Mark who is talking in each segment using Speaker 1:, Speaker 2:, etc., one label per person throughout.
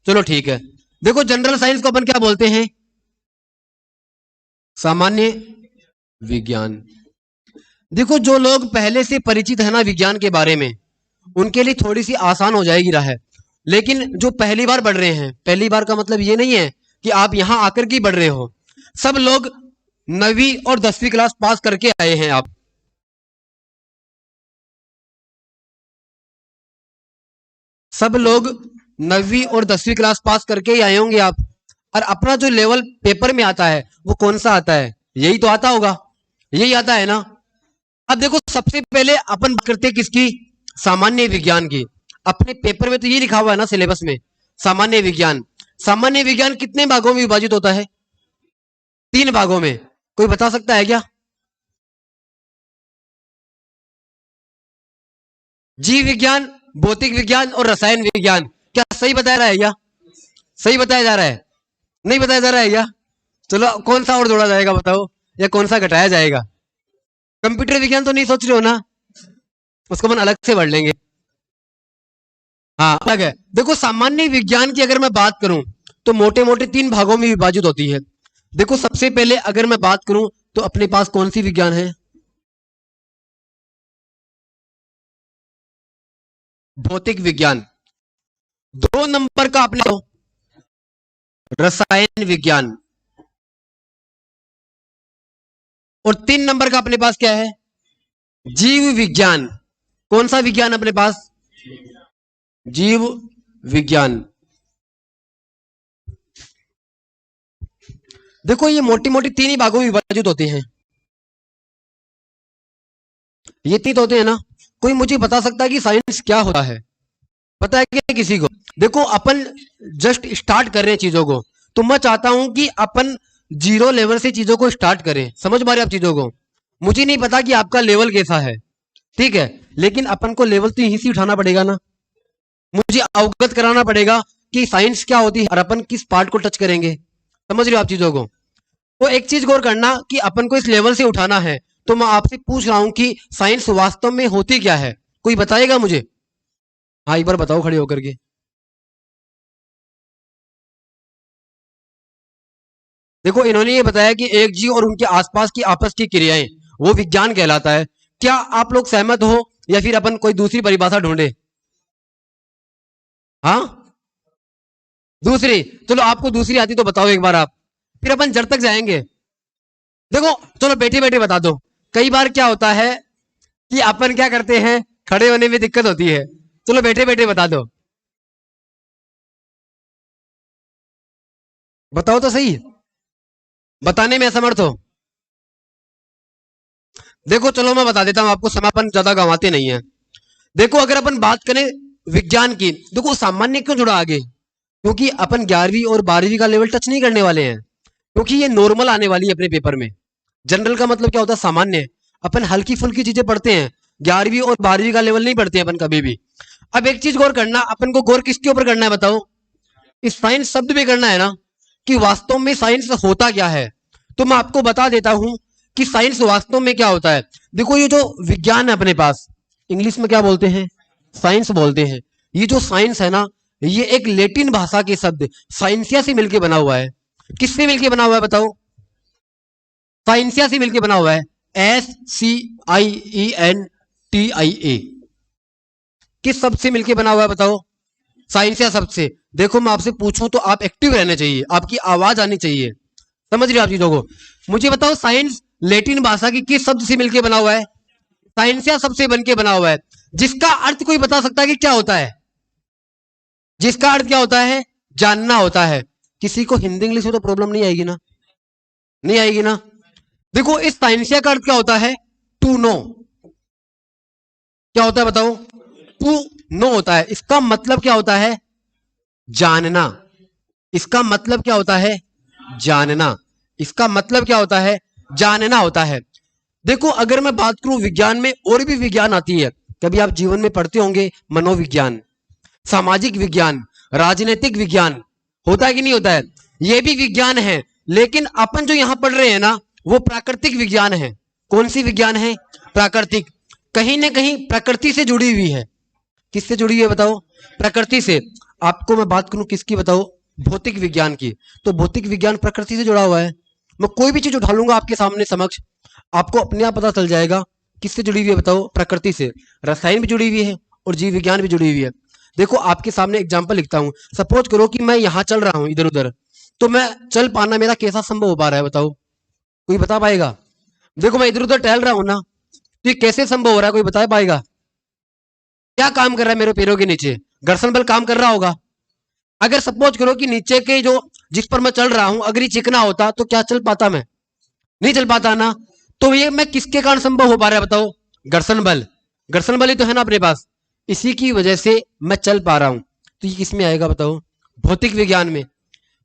Speaker 1: चलो ठीक है। देखो जनरल साइंस को अपन क्या बोलते हैं? सामान्य विज्ञान। देखो जो लोग पहले से परिचित है ना विज्ञान के बारे में, उनके लिए थोड़ी सी आसान हो जाएगी राह। लेकिन जो पहली बार पढ़ रहे हैं, पहली बार का मतलब ये नहीं है कि आप यहां आकर के पढ़ रहे हो। सब लोग 9वीं और 10वीं क्लास पास करके आए हैं आप। सब लोग 9वीं और 10वीं क्लास पास करके ही आए होंगे आप। और अपना जो लेवल पेपर में आता है वो कौन सा आता है? यही तो आता होगा, यही आता है ना। अब देखो सबसे पहले अपन बात करते हैं किसकी? सामान्य विज्ञान की। अपने पेपर में तो ये लिखा हुआ है ना सिलेबस में, सामान्य विज्ञान। सामान्य विज्ञान कितने भागों में विभाजित होता है? 3 भागों में। कोई बता सकता है क्या? जीव विज्ञान, भौतिक विज्ञान और रसायन विज्ञान। क्या सही बताया रहा है क्या? सही बताया जा रहा है? नहीं बताया जा रहा है क्या? चलो कौन सा और जोड़ा जाएगा बताओ, या कौन सा घटाया जाएगा? कंप्यूटर विज्ञान तो नहीं सोच रहे हो ना? उसको अपन अलग से पढ़ लेंगे। हाँ अलग है। देखो सामान्य विज्ञान की अगर मैं बात करूं तो मोटे मोटे 3 भागों में विभाजित होती है। देखो सबसे पहले अगर मैं बात करूं तो अपने पास कौन सी विज्ञान है? भौतिक विज्ञान। 2 नंबर का अपने रसायन विज्ञान। और 3 नंबर का अपने पास क्या है? जीव विज्ञान। कौन सा विज्ञान अपने पास? जीव विज्ञान। देखो ये मोटी मोटी 3 ही भागों में विभाजित होते हैं। ये 3 होते हैं ना। कोई मुझे बता सकता है कि साइंस क्या होता है? पता है क्या किसी को? देखो अपन जस्ट स्टार्ट कर रहे हैं चीजों को, तो मैं चाहता हूं कि अपन 0 लेवल से चीजों को स्टार्ट करें। समझ पा रहे आप चीजों को? मुझे नहीं पता कि आपका लेवल कैसा है, ठीक है, लेकिन अपन को लेवल तो यहीं से उठाना पड़ेगा ना। मुझे अवगत कराना पड़ेगा कि साइंस क्या होती है और अपन किस पार्ट को टच करेंगे। समझ रहे हो आप चीजों को? तो एक चीज गौर करना कि अपन को इस लेवल से उठाना है, तो मैं आपसे पूछ रहा हूं कि साइंस वास्तव में होती क्या है? कोई बताएगा मुझे? हाँ एक बार बताओ खड़े होकर के। देखो इन्होंने ये बताया कि एक जीव और उनके आसपास की आपस की क्रियाएं, वो विज्ञान कहलाता है। क्या आप लोग सहमत हो, या फिर अपन कोई दूसरी परिभाषा ढूंढे? हाँ दूसरी। चलो आपको दूसरी आती तो बताओ एक बार आप, फिर अपन जड़ तक जाएंगे। देखो चलो बैठे बैठे बता दो। कई बार क्या होता है कि अपन क्या करते हैं, खड़े होने में दिक्कत होती है। चलो बैठे बैठे बता दो, बताओ तो सही। बताने में असमर्थ हो? देखो चलो मैं बता देता हूं आपको, समापन ज्यादा गंवाते नहीं है। देखो अगर अपन बात करें विज्ञान की, देखो सामान्य क्यों जुड़ा आगे? क्योंकि अपन 11वीं और 12वीं का लेवल टच नहीं करने वाले हैं, क्योंकि ये नॉर्मल आने वाली है अपने पेपर में। जनरल का मतलब क्या होता है? सामान्य। अपन हल्की फुल्की चीजें पढ़ते हैं, 11वीं और 12वीं का लेवल नहीं पढ़ते हैं अपन कभी भी। अब एक चीज गौर करना, अपन को गौर किसके ऊपर करना है बताओ? इस साइंस शब्द पे करना है ना, कि वास्तव में साइंस होता क्या है। तो मैं आपको बता देता हूं कि साइंस वास्तव में क्या होता है। देखो ये जो विज्ञान है अपने पास, इंग्लिश में क्या बोलते हैं? साइंस बोलते हैं। ये जो साइंस है ना, ये एक लैटिन भाषा के शब्द साइंसिया से मिलकर बना हुआ है। किससे मिलकर बना हुआ है बताओ? साइंसिया से मिलकर बना हुआ है। SCIENTIA। किस शब्द से मिलकर बना हुआ है बताओ? साइंसिया शब्द से। देखो मैं आपसे पूछूं तो आप एक्टिव रहने चाहिए, आपकी आवाज आनी चाहिए। समझ रहे हो आप चीजों को? मुझे बताओ साइंस लैटिन भाषा की किस शब्द से मिलकर बना हुआ है? साइंसिया शब्द से बनके बना हुआ है। जिसका अर्थ कोई बता सकता है कि क्या होता है? जिसका अर्थ क्या होता है? जानना होता है। किसी को हिंदी इंग्लिश में तो प्रॉब्लम नहीं आएगी ना? नहीं आएगी ना? देखो इस साइंसिया का अर्थ क्या होता है? To know. क्या होता है बताओ? टू नो होता है। इसका मतलब क्या होता है? जानना। इसका मतलब क्या होता है? जानना। इसका मतलब क्या होता है? जानना होता है। देखो अगर मैं बात करूं विज्ञान में और भी विज्ञान आती है, कभी आप जीवन में पढ़ते होंगे, मनोविज्ञान, सामाजिक विज्ञान, राजनीतिक विज्ञान, होता है कि नहीं होता है? ये भी विज्ञान है। लेकिन अपन जो यहां पढ़ रहे हैं ना, वो प्राकृतिक विज्ञान है। कौन सी विज्ञान है? प्राकृतिक। कहीं ना कहीं प्रकृति से जुड़ी हुई है। किससे जुड़ी हुई है बताओ? प्रकृति से। आपको मैं बात करूं किसकी बताओ, भौतिक विज्ञान की, तो भौतिक विज्ञान प्रकृति से जुड़ा हुआ है। मैं कोई भी चीज उठा लूंगा आपके सामने समक्ष, आपको अपने आप पता चल जाएगा किससे जुड़ी हुई है बताओ, प्रकृति से। रसायन भी जुड़ी हुई है और जीव विज्ञान भी जुड़ी हुई है। देखो आपके सामने एग्जाम्पल लिखता हूं, सपोज करो कि मैं यहाँ चल रहा हूं इधर उधर, तो मैं चल पाना मेरा कैसा संभव हो पा रहा है बताओ, कोई बता पाएगा? देखो मैं इधर उधर टहल रहा हूं ना, तो ये कैसे संभव हो रहा है, कोई बता पाएगा? क्या काम कर रहा है मेरे पैरों के नीचे? घर्षण बल काम कर रहा होगा। अगर सपोज करो कि नीचे के जो जिस पर मैं चल रहा हूं अगर ये चिकना होता तो क्या चल पाता मैं? नहीं चल पाता ना। तो ये मैं किसके कारण संभव हो पा रहा है बताओ? घर्षण बल। घर्षण बल ही तो है ना अपने पास, इसी की वजह से मैं चल पा रहा हूं। तो ये किस में आएगा बताओ? भौतिक विज्ञान में।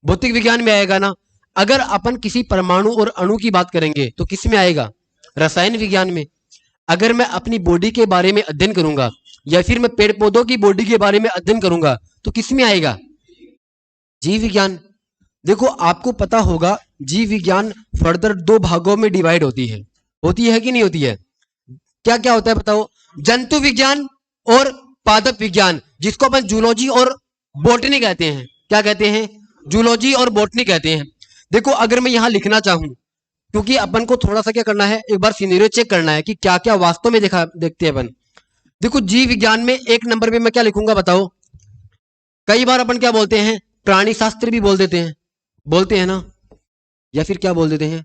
Speaker 1: भौतिक विज्ञान में आएगा ना। अगर अपन किसी परमाणु और अणु की बात करेंगे तो किस में आएगा? रसायन विज्ञान में। अगर मैं अपनी बॉडी के बारे में अध्ययन करूंगा या फिर मैं पेड़ पौधों की बॉडी के बारे में अध्ययन करूंगा तो किस में आएगा? जीव विज्ञान। देखो आपको पता होगा जीव विज्ञान फर्दर दो भागों में डिवाइड होती है कि नहीं होती है? क्या क्या होता है बताओ? जंतु विज्ञान और पादप विज्ञान, जिसको अपन जूलॉजी और बॉटनी कहते हैं। क्या कहते हैं? जूलॉजी और बॉटनी कहते हैं। देखो अगर मैं यहां लिखना चाहूं, क्योंकि अपन को थोड़ा सा क्या करना है, एक बार सिनेरियो चेक करना है कि क्या क्या वास्तव में देखते हैं अपन। देखो जीव विज्ञान में एक नंबर पे मैं क्या लिखूंगा बताओ? कई बार अपन क्या बोलते हैं, प्राणी शास्त्र भी बोलते हैं ना, या फिर क्या बोल देते हैं?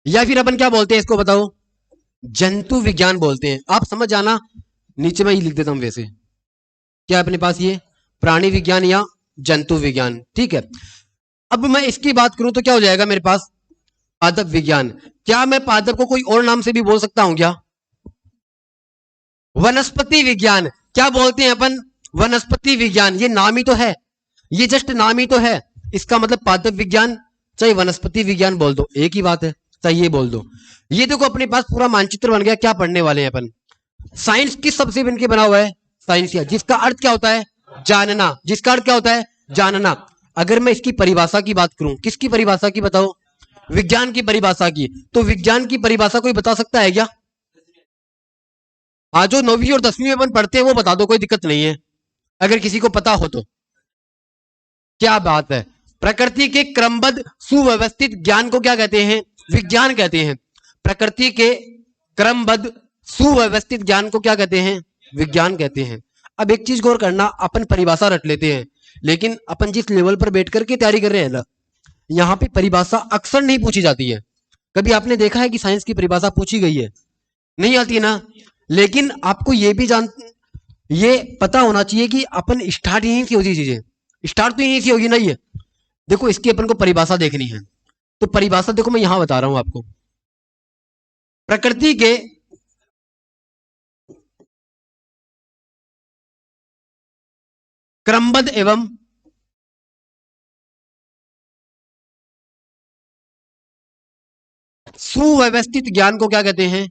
Speaker 1: या फिर अपन क्या बोलते हैं इसको बताओ? जंतु विज्ञान बोलते हैं। आप समझ जाना, नीचे मैं ही लिख देता हूं वैसे। क्या है अपने पास ये? प्राणी विज्ञान या जंतु विज्ञान, ठीक है। अब मैं इसकी बात करूं तो क्या हो जाएगा मेरे पास? पादप विज्ञान। क्या मैं पादप को कोई और नाम से भी बोल सकता हूं क्या? वनस्पति विज्ञान। क्या बोलते हैं अपन? वनस्पति विज्ञान। ये नाम ही तो है, ये जस्ट नाम ही तो है। इसका मतलब पादप विज्ञान चाहे वनस्पति विज्ञान बोल दो एक ही बात है, चाहे ये बोल दो। ये देखो अपने पास पूरा मानचित्र बन गया। क्या पढ़ने वाले हैं अपन? साइंस किस सबसे बनके बना हुआ है? साइंस, या जिसका अर्थ क्या होता है? जानना। जिसका अर्थ क्या होता है? जानना। अगर मैं इसकी परिभाषा की बात करूं, किसकी परिभाषा की बताओ? विज्ञान की परिभाषा की। तो विज्ञान की परिभाषा कोई बता सकता है क्या? आज जो 9वीं और 10वीं में अपन पढ़ते हैं वो बता दो, कोई दिक्कत नहीं है अगर किसी को पता हो तो। क्या बात है। प्रकृति के क्रमबद्ध सुव्यवस्थित ज्ञान को क्या कहते हैं? विज्ञान कहते हैं। प्रकृति के क्रमबद्ध सुव्यवस्थित ज्ञान को क्या कहते हैं? विज्ञान कहते हैं। अब एक चीज गौर करना, अपन परिभाषा रट लेते हैं, लेकिन अपन जिस लेवल पर बैठ करके तैयारी कर रहे हैं ना, यहाँ पे परिभाषा अक्सर नहीं पूछी जाती है। कभी आपने देखा है कि साइंस की परिभाषा पूछी गई है? नहीं आती है ना। लेकिन आपको ये पता होना चाहिए कि अपन स्टार्ट यहीं से होती चीजें, स्टार्ट तो यहीं से होगी ना ये। देखो इसकी अपन को परिभाषा देखनी है, तो परिभाषा देखो मैं यहां बता रहा हूं आपको। प्रकृति के क्रमबद्ध एवं सुव्यवस्थित ज्ञान को क्या कहते हैं?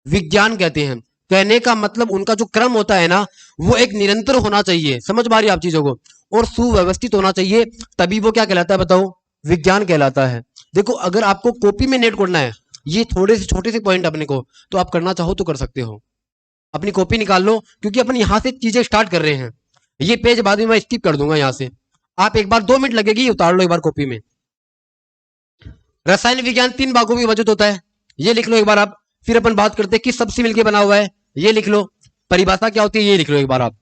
Speaker 1: विज्ञान कहते हैं। कहने का मतलब उनका जो क्रम होता है ना, वो एक निरंतर होना चाहिए। समझ पा रही है आप चीजों को? और सुव्यवस्थित होना चाहिए, तभी वो क्या कहलाता है बताओ? विज्ञान कहलाता है। देखो अगर आपको कॉपी में नेट करना है ये थोड़े से छोटे से पॉइंट अपने को, तो आप करना चाहो तो कर सकते हो। अपनी कॉपी निकाल लो, क्योंकि अपन यहां से चीजें स्टार्ट कर रहे हैं। ये पेज बाद में मैं स्किप कर दूंगा यहां से। आप एक बार 2 मिनट लगेगी, उतार लो एक बार कॉपी में। रसायन विज्ञान 3 भागों में विभाजित होता है, ये लिख लो एक बार आप। फिर अपन बात करते हैं किस सबसे मिलकर बना हुआ है, ये लिख लो। परिभाषा क्या होती है ये लिख लो एक बार आप।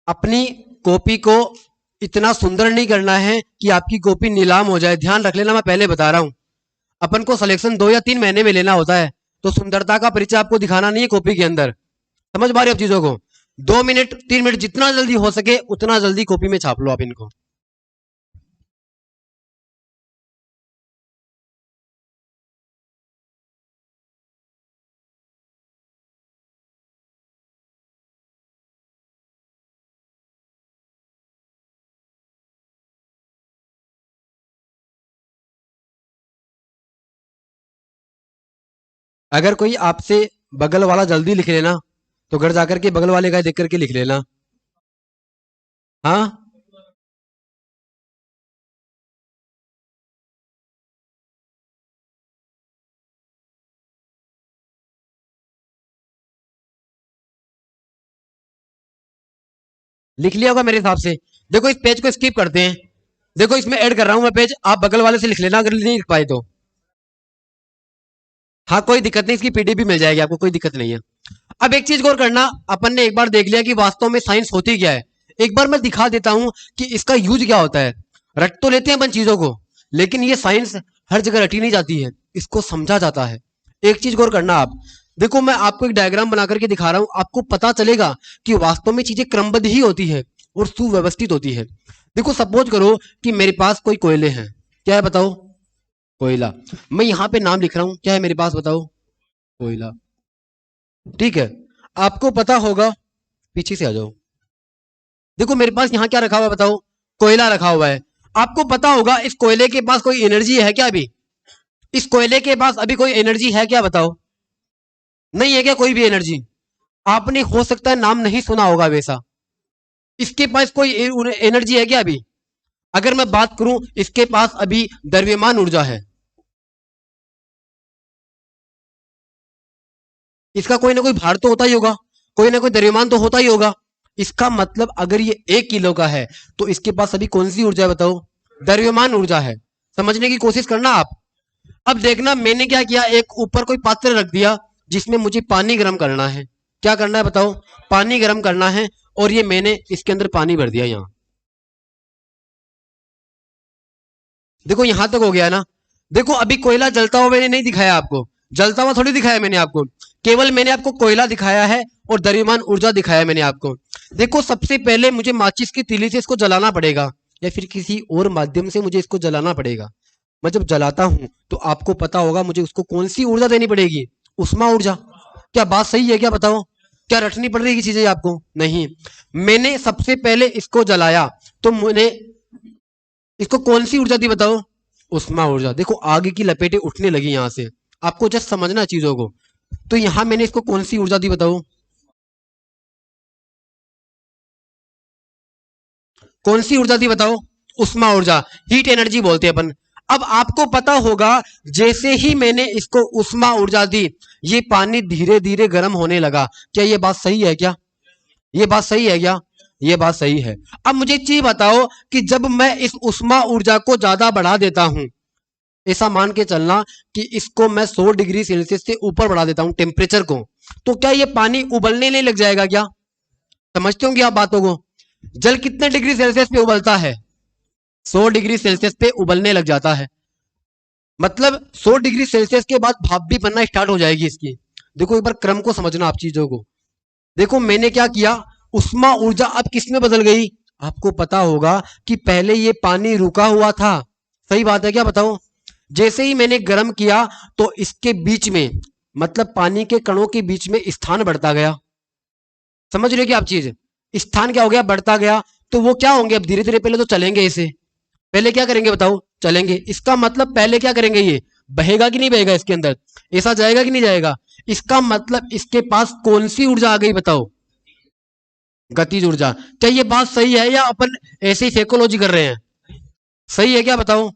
Speaker 1: अपनी कॉपी को इतना सुंदर नहीं करना है कि आपकी कॉपी नीलाम हो जाए। ध्यान रख लेना, मैं पहले बता रहा हूं। अपन को सिलेक्शन 2 या 3 महीने में लेना होता है, तो सुंदरता का परिचय आपको दिखाना नहीं है कॉपी के अंदर। समझ पा रहे हो आप चीजों को? 2 मिनट 3 मिनट जितना जल्दी हो सके उतना जल्दी कॉपी में छाप लो आप इनको। अगर कोई आपसे बगल वाला जल्दी लिख लेना तो घर जाकर के बगल वाले का देख करके लिख लेना। हाँ, लिख लिया होगा मेरे हिसाब से। देखो इस पेज को स्किप करते हैं। देखो इसमें ऐड कर रहा हूं मैं पेज, आप बगल वाले से लिख लेना अगर नहीं लिख पाए तो। हाँ कोई दिक्कत नहीं, इसकी पीडीएफ भी मिल जाएगी आपको, कोई दिक्कत नहीं है। अब एक चीज गौर करना, अपन ने एक बार देख लिया कि वास्तव में साइंस होती क्या है। एक बार मैं दिखा देता हूं कि इसका यूज क्या होता है। रट तो लेते हैं अपन चीजों को, लेकिन ये साइंस हर जगह रटी नहीं जाती है, इसको समझा जाता है। एक चीज गौर करना आप, देखो मैं आपको एक डायग्राम बना करके दिखा रहा हूं, आपको पता चलेगा कि वास्तव में चीजें क्रमबद्ध ही होती है और सुव्यवस्थित होती है। देखो सपोज करो कि मेरे पास कोई कोयले हैं, क्या है बताओ? कोयला। मैं यहाँ पे नाम लिख रहा हूं, क्या है मेरे पास बताओ? कोयला। ठीक है, आपको पता होगा, पीछे से आ जाओ। देखो मेरे पास यहाँ क्या रखा हुआ है बताओ? कोयला रखा हुआ है। आपको पता होगा इस कोयले के पास कोई एनर्जी है क्या अभी? इस कोयले के पास अभी कोई एनर्जी है क्या बताओ? नहीं है क्या कोई भी एनर्जी? आपने हो सकता है नाम नहीं सुना होगा वैसा। इसके पास कोई एनर्जी है क्या अभी? अगर मैं बात करूं, इसके पास अभी द्रव्यमान ऊर्जा है। इसका कोई ना कोई भार तो होता ही होगा, कोई ना कोई द्रव्यमान तो होता ही होगा। इसका मतलब अगर ये 1 किलो का है तो इसके पास अभी कौन सी ऊर्जा है बताओ? द्रव्यमान ऊर्जा है। समझने की कोशिश करना आप। अब देखना मैंने क्या किया, एक ऊपर कोई पात्र रख दिया जिसमें मुझे पानी गर्म करना है। क्या करना है बताओ? पानी गर्म करना है, और ये मैंने इसके अंदर पानी भर दिया यहाँ। देखो यहां तक हो गया ना। देखो अभी कोयला जलता हुआ मैंने नहीं दिखाया आपको, जलता हुआ थोड़ी दिखाया मैंने आपको, केवल मैंने आपको कोयला दिखाया है और द्रव्यमान ऊर्जा दिखाया मैंने आपको। देखो सबसे पहले मुझे माचिस की तीली से इसको जलाना पड़ेगा, या फिर किसी और माध्यम से मुझे इसको जलाना पड़ेगा। मैं जब जलाता हूं तो आपको पता होगा मुझे उसको कौन सी ऊर्जा देनी पड़ेगी? उष्मा ऊर्जा। क्या बात सही है क्या बताओ? क्या रटनी पड़ रही है चीजें आपको? नहीं। मैंने सबसे पहले इसको जलाया तो मैंने इसको कौन सी ऊर्जा दी बताओ? उष्मा ऊर्जा। देखो आगे की लपेटें उठने लगी यहां से, आपको जस्ट समझना है चीजों को। तो यहां मैंने इसको कौन सी ऊर्जा दी बताओ? कौन सी ऊर्जा दी बताओ? उष्मा ऊर्जा, हीट एनर्जी बोलते हैं अपन। अब आपको पता होगा जैसे ही मैंने इसको उष्मा ऊर्जा दी, ये पानी धीरे धीरे गर्म होने लगा। क्या ये बात सही है क्या? ये बात सही है क्या? ये बात सही है। अब मुझे एक चीज बताओ कि जब मैं इस उष्मा ऊर्जा को ज्यादा बढ़ा देता हूं, ऐसा मान के चलना कि इसको मैं 100 डिग्री सेल्सियस से ऊपर बढ़ा देता हूं टेम्परेचर को, तो क्या ये पानी उबलने नहीं लग जाएगा क्या? समझते होंगे आप बातों को। जल कितने डिग्री सेल्सियस पे उबलता है? 100 डिग्री सेल्सियस पे उबलने लग जाता है। मतलब 100 डिग्री सेल्सियस के बाद भाप भी बनना स्टार्ट हो जाएगी इसकी। देखो एक बार क्रम को समझना आप चीजों को। देखो मैंने क्या किया, उष्मा ऊर्जा अब किस में बदल गई? आपको पता होगा कि पहले ये पानी रुका हुआ था, सही बात है क्या बताओ? जैसे ही मैंने गर्म किया तो इसके बीच में, मतलब पानी के कणों के बीच में स्थान बढ़ता गया। समझ रहे हो क्या आप चीज? स्थान क्या हो गया? बढ़ता गया। तो वो क्या होंगे अब धीरे धीरे, पहले तो चलेंगे इसे, पहले क्या करेंगे बताओ? चलेंगे। इसका मतलब पहले क्या करेंगे, ये बहेगा कि नहीं बहेगा इसके अंदर? ऐसा जाएगा कि नहीं जाएगा? इसका मतलब इसके पास कौन सी ऊर्जा आ गई बताओ? गतिज ऊर्जा। क्या ये बात सही है या अपन ऐसे ही फेकोलॉजी कर रहे हैं? सही है क्या बताओ?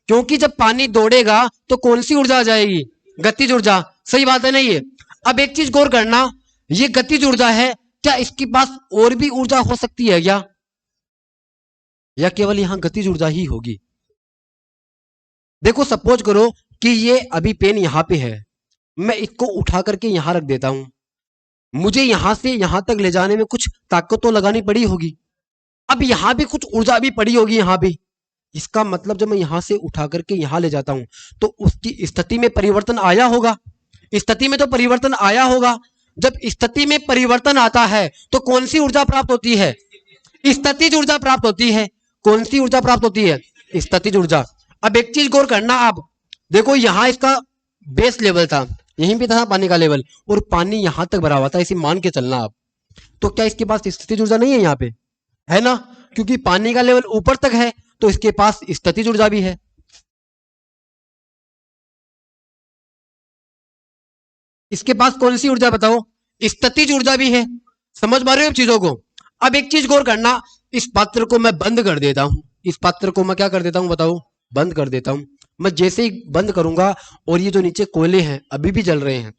Speaker 1: क्योंकि जब पानी दौड़ेगा तो कौन सी ऊर्जा आ जाएगी? गतिज ऊर्जा। सही बात है ना ये? अब एक चीज गौर करना, ये गतिज ऊर्जा है, क्या इसके पास और भी ऊर्जा हो सकती है क्या, या केवल यहां गतिज ऊर्जा ही होगी? देखो सपोज करो कि ये अभी पेन यहां पे है, मैं इसको उठा करके यहां रख देता हूं। मुझे यहां से यहां तक ले जाने में कुछ ताकत तो लगानी पड़ी होगी। अब यहां भी कुछ ऊर्जा भी पड़ी होगी यहां भी। इसका मतलब जब मैं यहां से उठा करके यहां ले जाता हूं तो उसकी स्थिति में परिवर्तन आया होगा। स्थिति में तो परिवर्तन आया होगा। जब स्थिति में परिवर्तन आता है तो कौन सी ऊर्जा प्राप्त होती है? स्थितिज ऊर्जा प्राप्त होती है। कौन सी ऊर्जा प्राप्त होती है? स्थितिज ऊर्जा। अब एक चीज गौर करना आप, देखो यहां इसका बेस लेवल था, यहीं पे था पानी का लेवल, और पानी यहां तक भरा हुआ था, इसे मान के चलना आप। तो क्या इसके पास स्थितिज ऊर्जा नहीं है यहाँ पे? है ना? क्योंकि पानी का लेवल ऊपर तक है तो इसके पास स्थितिज ऊर्जा भी है। इसके पास कौन सी ऊर्जा बताओ? स्थितिज ऊर्जा भी है। समझ पा रहे हो चीजों को? अब एक चीज गौर करना, इस पात्र को मैं बंद कर देता हूं। इस पात्र को मैं क्या कर देता हूं बताओ? बंद कर देता हूं। मैं जैसे ही बंद करूंगा और ये जो नीचे कोयले हैं अभी भी जल रहे हैं,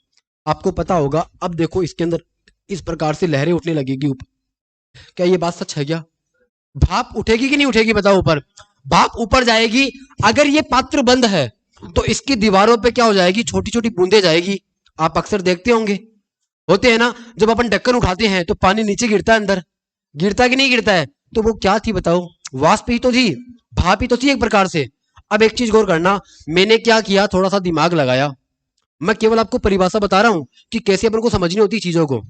Speaker 1: आपको पता होगा। अब देखो इसके अंदर इस प्रकार से लहरें उठने लगेगी ऊपर। क्या ये बात सच है क्या? भाप उठेगी कि नहीं उठेगी बताओ? ऊपर भाप ऊपर जाएगी। अगर ये पात्र बंद है तो इसकी दीवारों पे क्या हो जाएगी? छोटी छोटी बूंदे जाएगी। आप अक्सर देखते होंगे, होते हैं ना, जब अपन ढक्कन उठाते हैं तो पानी नीचे गिरता है, अंदर गिरता कि नहीं गिरता है? तो वो क्या थी बताओ? वाष्प ही तो थी, भाप ही तो थी एक प्रकार से। अब एक चीज गौर करना, मैंने क्या किया, थोड़ा सा दिमाग लगाया। मैं केवल आपको परिभाषा बता रहा हूं कि कैसे अपन को समझनी होती चीजों को।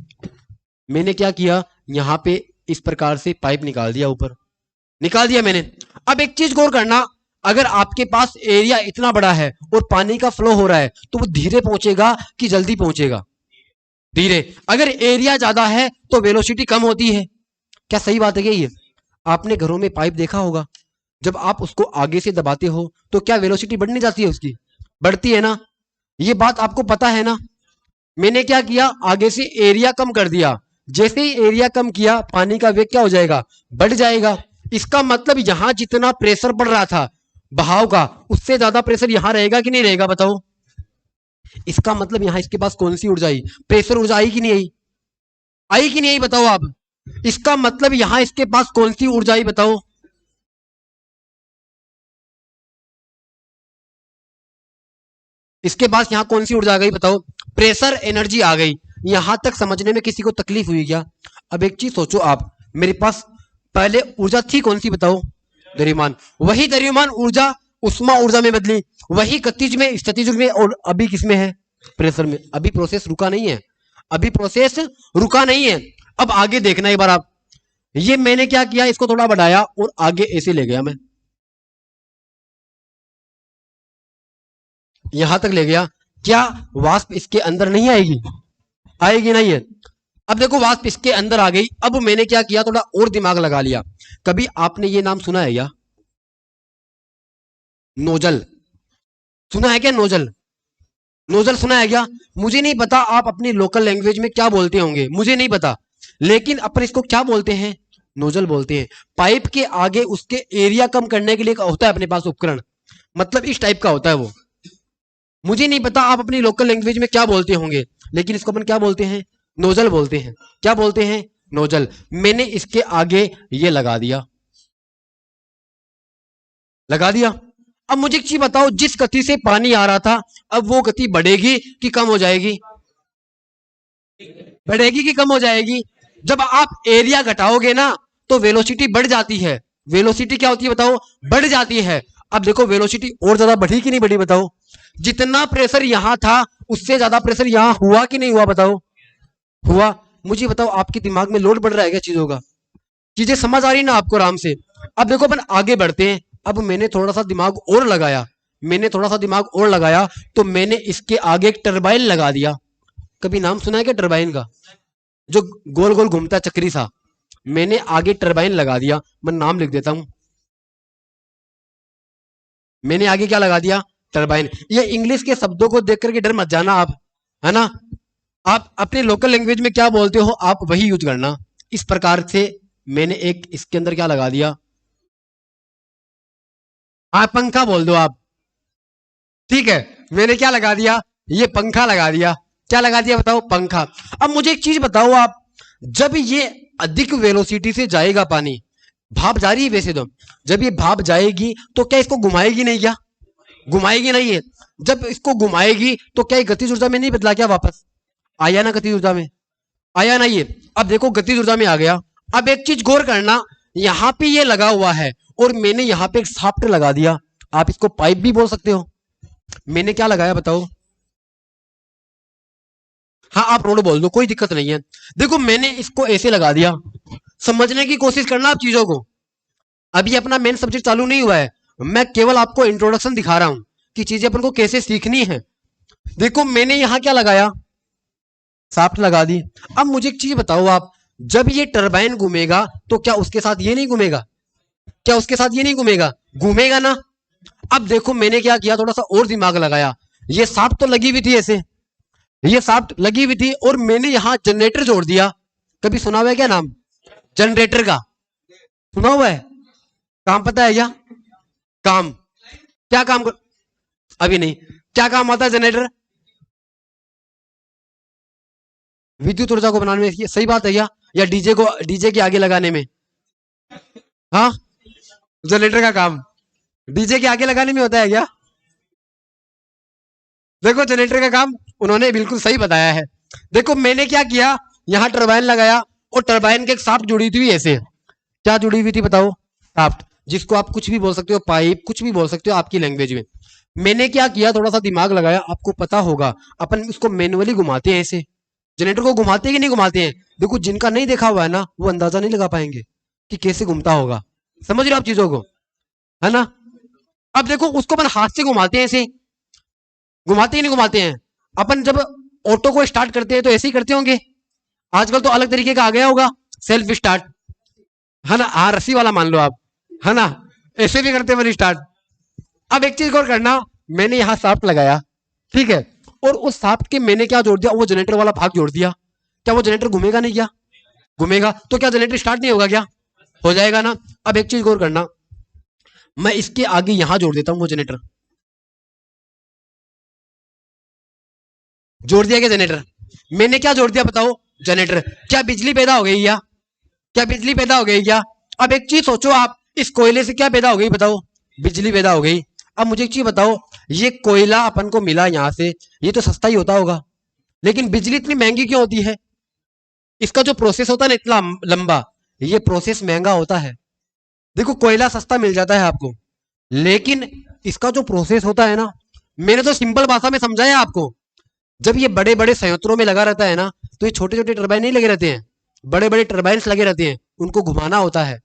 Speaker 1: मैंने क्या किया, यहां पे इस प्रकार से पाइप निकाल दिया, ऊपर निकाल दिया मैंने। अब एक चीज गौर करना, अगर आपके पास एरिया इतना बड़ा है और पानी का फ्लो हो रहा है तो वो धीरे पहुंचेगा कि जल्दी पहुंचेगा? धीरे। अगर एरिया ज्यादा है तो वेलोसिटी कम होती है। क्या सही बात है क्या ये? आपने घरों में पाइप देखा होगा, जब आप उसको आगे से दबाते हो तो क्या वेलोसिटी बढ़ने जाती है उसकी? बढ़ती है ना? ये बात आपको पता है ना? मैंने क्या किया, आगे से एरिया कम कर दिया। जैसे ही एरिया कम किया पानी का वेग क्या हो जाएगा? बढ़ जाएगा। इसका मतलब यहां जितना प्रेशर पड़ रहा था बहाव का, उससे ज्यादा प्रेशर यहां रहेगा कि नहीं रहेगा बताओ? इसका मतलब यहां इसके पास कौन सी ऊर्जा आई? प्रेशर ऊर्जा आई कि नहीं आई? आई कि नहीं आई बताओ आप? इसका मतलब यहां इसके पास कौन सी ऊर्जा आई बताओ? इसके पास यहां कौन सी ऊर्जा आ गई बताओ? प्रेशर एनर्जी आ गई। यहां तक समझने में किसी को तकलीफ हुई क्या? अब एक चीज सोचो आप, मेरे पास पहले ऊर्जा थी कौन सी बताओ? द्रव्यमान। वही द्रव्यमान ऊर्जा उष्मा ऊर्जा में बदली, वही गतिज में, स्थितिज में, और अभी किसमें है? प्रेशर में। अभी प्रोसेस रुका नहीं है, अभी प्रोसेस रुका नहीं है। अब आगे देखना एक बार आप, ये मैंने क्या किया, इसको थोड़ा बढ़ाया और आगे ऐसे ले गया मैं, यहां तक ले गया। क्या वाष्प इसके अंदर नहीं आएगी? आएगी नहीं है? अब देखो वाष्प इसके अंदर आ गई। अब मैंने क्या किया, थोड़ा और दिमाग लगा लिया। कभी आपने ये नाम सुना है क्या? नोजल सुना है क्या? नोजल, नोजल सुना है क्या? मुझे नहीं पता आप अपनी लोकल लैंग्वेज में क्या बोलते होंगे, मुझे नहीं पता, लेकिन अपन इसको क्या बोलते हैं? नोजल बोलते हैं। पाइप के आगे उसके एरिया कम करने के लिए होता है अपने पास उपकरण, मतलब इस टाइप का होता है वो। मुझे नहीं पता आप अपनी लोकल लैंग्वेज में क्या बोलते होंगे, लेकिन इसको अपन क्या बोलते हैं? नोजल बोलते हैं। क्या बोलते हैं? नोजल। मैंने इसके आगे ये लगा दिया, लगा दिया। अब मुझे एक चीज बताओ, जिस गति से पानी आ रहा था, अब वो गति बढ़ेगी कि कम हो जाएगी? बढ़ेगी कि कम हो जाएगी? जब आप एरिया घटाओगे ना तो वेलोसिटी बढ़ जाती है। वेलोसिटी क्या होती है बताओ? बढ़ जाती है। अब देखो वेलोसिटी और ज्यादा बढ़ी कि नहीं बढ़ी बताओ? जितना प्रेशर यहां था उससे ज्यादा प्रेशर यहां हुआ कि नहीं हुआ बताओ? हुआ। मुझे बताओ आपके दिमाग में लोड बढ़ रहा है क्या चीजों का? चीजें समझ आ रही ना आपको आराम से? अब देखो अपन आगे बढ़ते हैं। अब मैंने थोड़ा सा दिमाग और लगाया, मैंने थोड़ा सा दिमाग और लगाया, तो मैंने इसके आगे एक टरबाइन लगा दिया। कभी नाम सुना है क्या टरबाइन का? जो गोल गोल घूमता है, चक्री सा। मैंने आगे टरबाइन लगा दिया। मैं नाम लिख देता हूं, मैंने आगे क्या लगा दिया? टरबाइन। ये इंग्लिश के शब्दों को देख करके डर मत जाना आप, है ना? आप अपने लोकल लैंग्वेज में क्या बोलते हो आप वही यूज करना। इस प्रकार से मैंने एक इसके अंदर क्या लगा दिया? हाँ, पंखा बोल दो आप, ठीक है। मैंने क्या लगा दिया? ये पंखा लगा दिया। क्या लगा दिया बताओ? पंखा। अब मुझे एक चीज बताओ आप, जब ये अधिक वेलोसिटी से जाएगा पानी, भाप जा रही है वैसे तो, जब ये भाप जाएगी तो क्या इसको घुमाएगी नहीं? क्या घुमाएगी नहीं है? जब इसको घुमाएगी तो क्या ये गतिज ऊर्जा में नहीं बदला? क्या वापस आया ना गतिज ऊर्जा में? आया ना ये? अब देखो गतिज ऊर्जा में आ गया। अब एक चीज गौर करना, यहां पे ये लगा हुआ है और मैंने यहां पे एक शाफ्ट लगा दिया। आप इसको पाइप भी बोल सकते हो। मैंने क्या लगाया बताओ? हाँ, आप रोड बोल दो, कोई दिक्कत नहीं है। देखो मैंने इसको ऐसे लगा दिया। समझने की कोशिश करना आप चीजों को, अभी अपना मेन सब्जेक्ट चालू नहीं हुआ है। मैं केवल आपको इंट्रोडक्शन दिखा रहा हूं कि चीजें अपन को कैसे सीखनी है। देखो मैंने यहां क्या लगाया? शाफ्ट लगा दी। अब मुझे एक चीज बताओ आप, जब ये टरबाइन घूमेगा तो क्या उसके साथ ये नहीं घूमेगा? क्या उसके साथ ये नहीं घूमेगा? घूमेगा ना। अब देखो मैंने क्या किया, थोड़ा सा और दिमाग लगाया। ये शाफ्ट तो लगी हुई थी ऐसे, ये शाफ्ट लगी हुई थी और मैंने यहां जनरेटर जोड़ दिया। कभी सुना हुआ है क्या नाम जनरेटर का? सुना हुआ है? काम पता है क्या? काम क्या काम कर? अभी नहीं। क्या काम आता है जनरेटर? विद्युत ऊर्जा को बनाने में। ये सही बात है क्या? या डीजे के आगे लगाने में? हाँ, जनरेटर का काम डीजे के आगे लगाने में होता है क्या? देखो जनरेटर का काम उन्होंने बिल्कुल सही बताया है। देखो मैंने क्या किया, यहां टरबाइन लगाया और टरबाइन के एक शाफ्ट जुड़ी थी ऐसे। क्या जुड़ी हुई थी बताओ? शाफ्ट, जिसको आप कुछ भी बोल सकते हो, पाइप, कुछ भी बोल सकते हो आपकी लैंग्वेज में। मैंने क्या किया, थोड़ा सा दिमाग लगाया। आपको पता होगा अपन इसको मैनुअली घुमाते हैं ऐसे। जनरेटर को घुमाते हैं कि नहीं घुमाते हैं? देखो जिनका नहीं देखा हुआ है ना, वो अंदाजा नहीं लगा पाएंगे कि कैसे घूमता होगा। समझ रहे हो आप चीजों को? है ना? अब देखो उसको अपन हाथ से घुमाते हैं ऐसे। घुमाते ही नहीं घुमाते हैं? अपन जब ऑटो को स्टार्ट करते हैं तो ऐसे ही करते होंगे। आजकल तो अलग तरीके का आ गया होगा, सेल्फ स्टार्ट, है ना? हाँ, रस्सी वाला मान लो आप, है ना? ऐसे भी करते हैं स्टार्ट। अब एक चीज और करना, मैंने यहां शाफ्ट लगाया, ठीक है, और उस शाफ्ट के मैंने क्या जोड़ दिया, वो जनरेटर वाला भाग जोड़ दिया। क्या वो जनरेटर घूमेगा नहीं? क्या घूमेगा? तो क्या जनरेटर स्टार्ट नहीं होगा? क्या हो जाएगा ना? अब एक चीज और करना, मैं इसके आगे यहां जोड़ देता हूं वो जनरेटर। जोड़ दिया क्या जनरेटर? मैंने क्या जोड़ दिया बताओ? जनरेटर। क्या बिजली पैदा हो गई? क्या बिजली पैदा हो गई? क्या? अब एक चीज सोचो आप, इस कोयले से क्या पैदा हो गई बताओ? बिजली पैदा हो गई। अब मुझे एक चीज बताओ, ये कोयला अपन को मिला यहां से, ये तो सस्ता ही होता होगा, लेकिन बिजली इतनी महंगी क्यों होती है? इसका जो प्रोसेस होता है ना इतना लंबा, ये प्रोसेस महंगा होता है। देखो कोयला सस्ता मिल जाता है आपको, लेकिन इसका जो प्रोसेस होता है ना, मैंने तो सिंपल भाषा में समझाया आपको। जब ये बड़े बड़े संयंत्रों में लगा रहता है ना, तो ये छोटे छोटे टरबाइन नहीं लगे रहते हैं, बड़े बड़े टरबाइन लगे रहते हैं, उनको घुमाना होता है।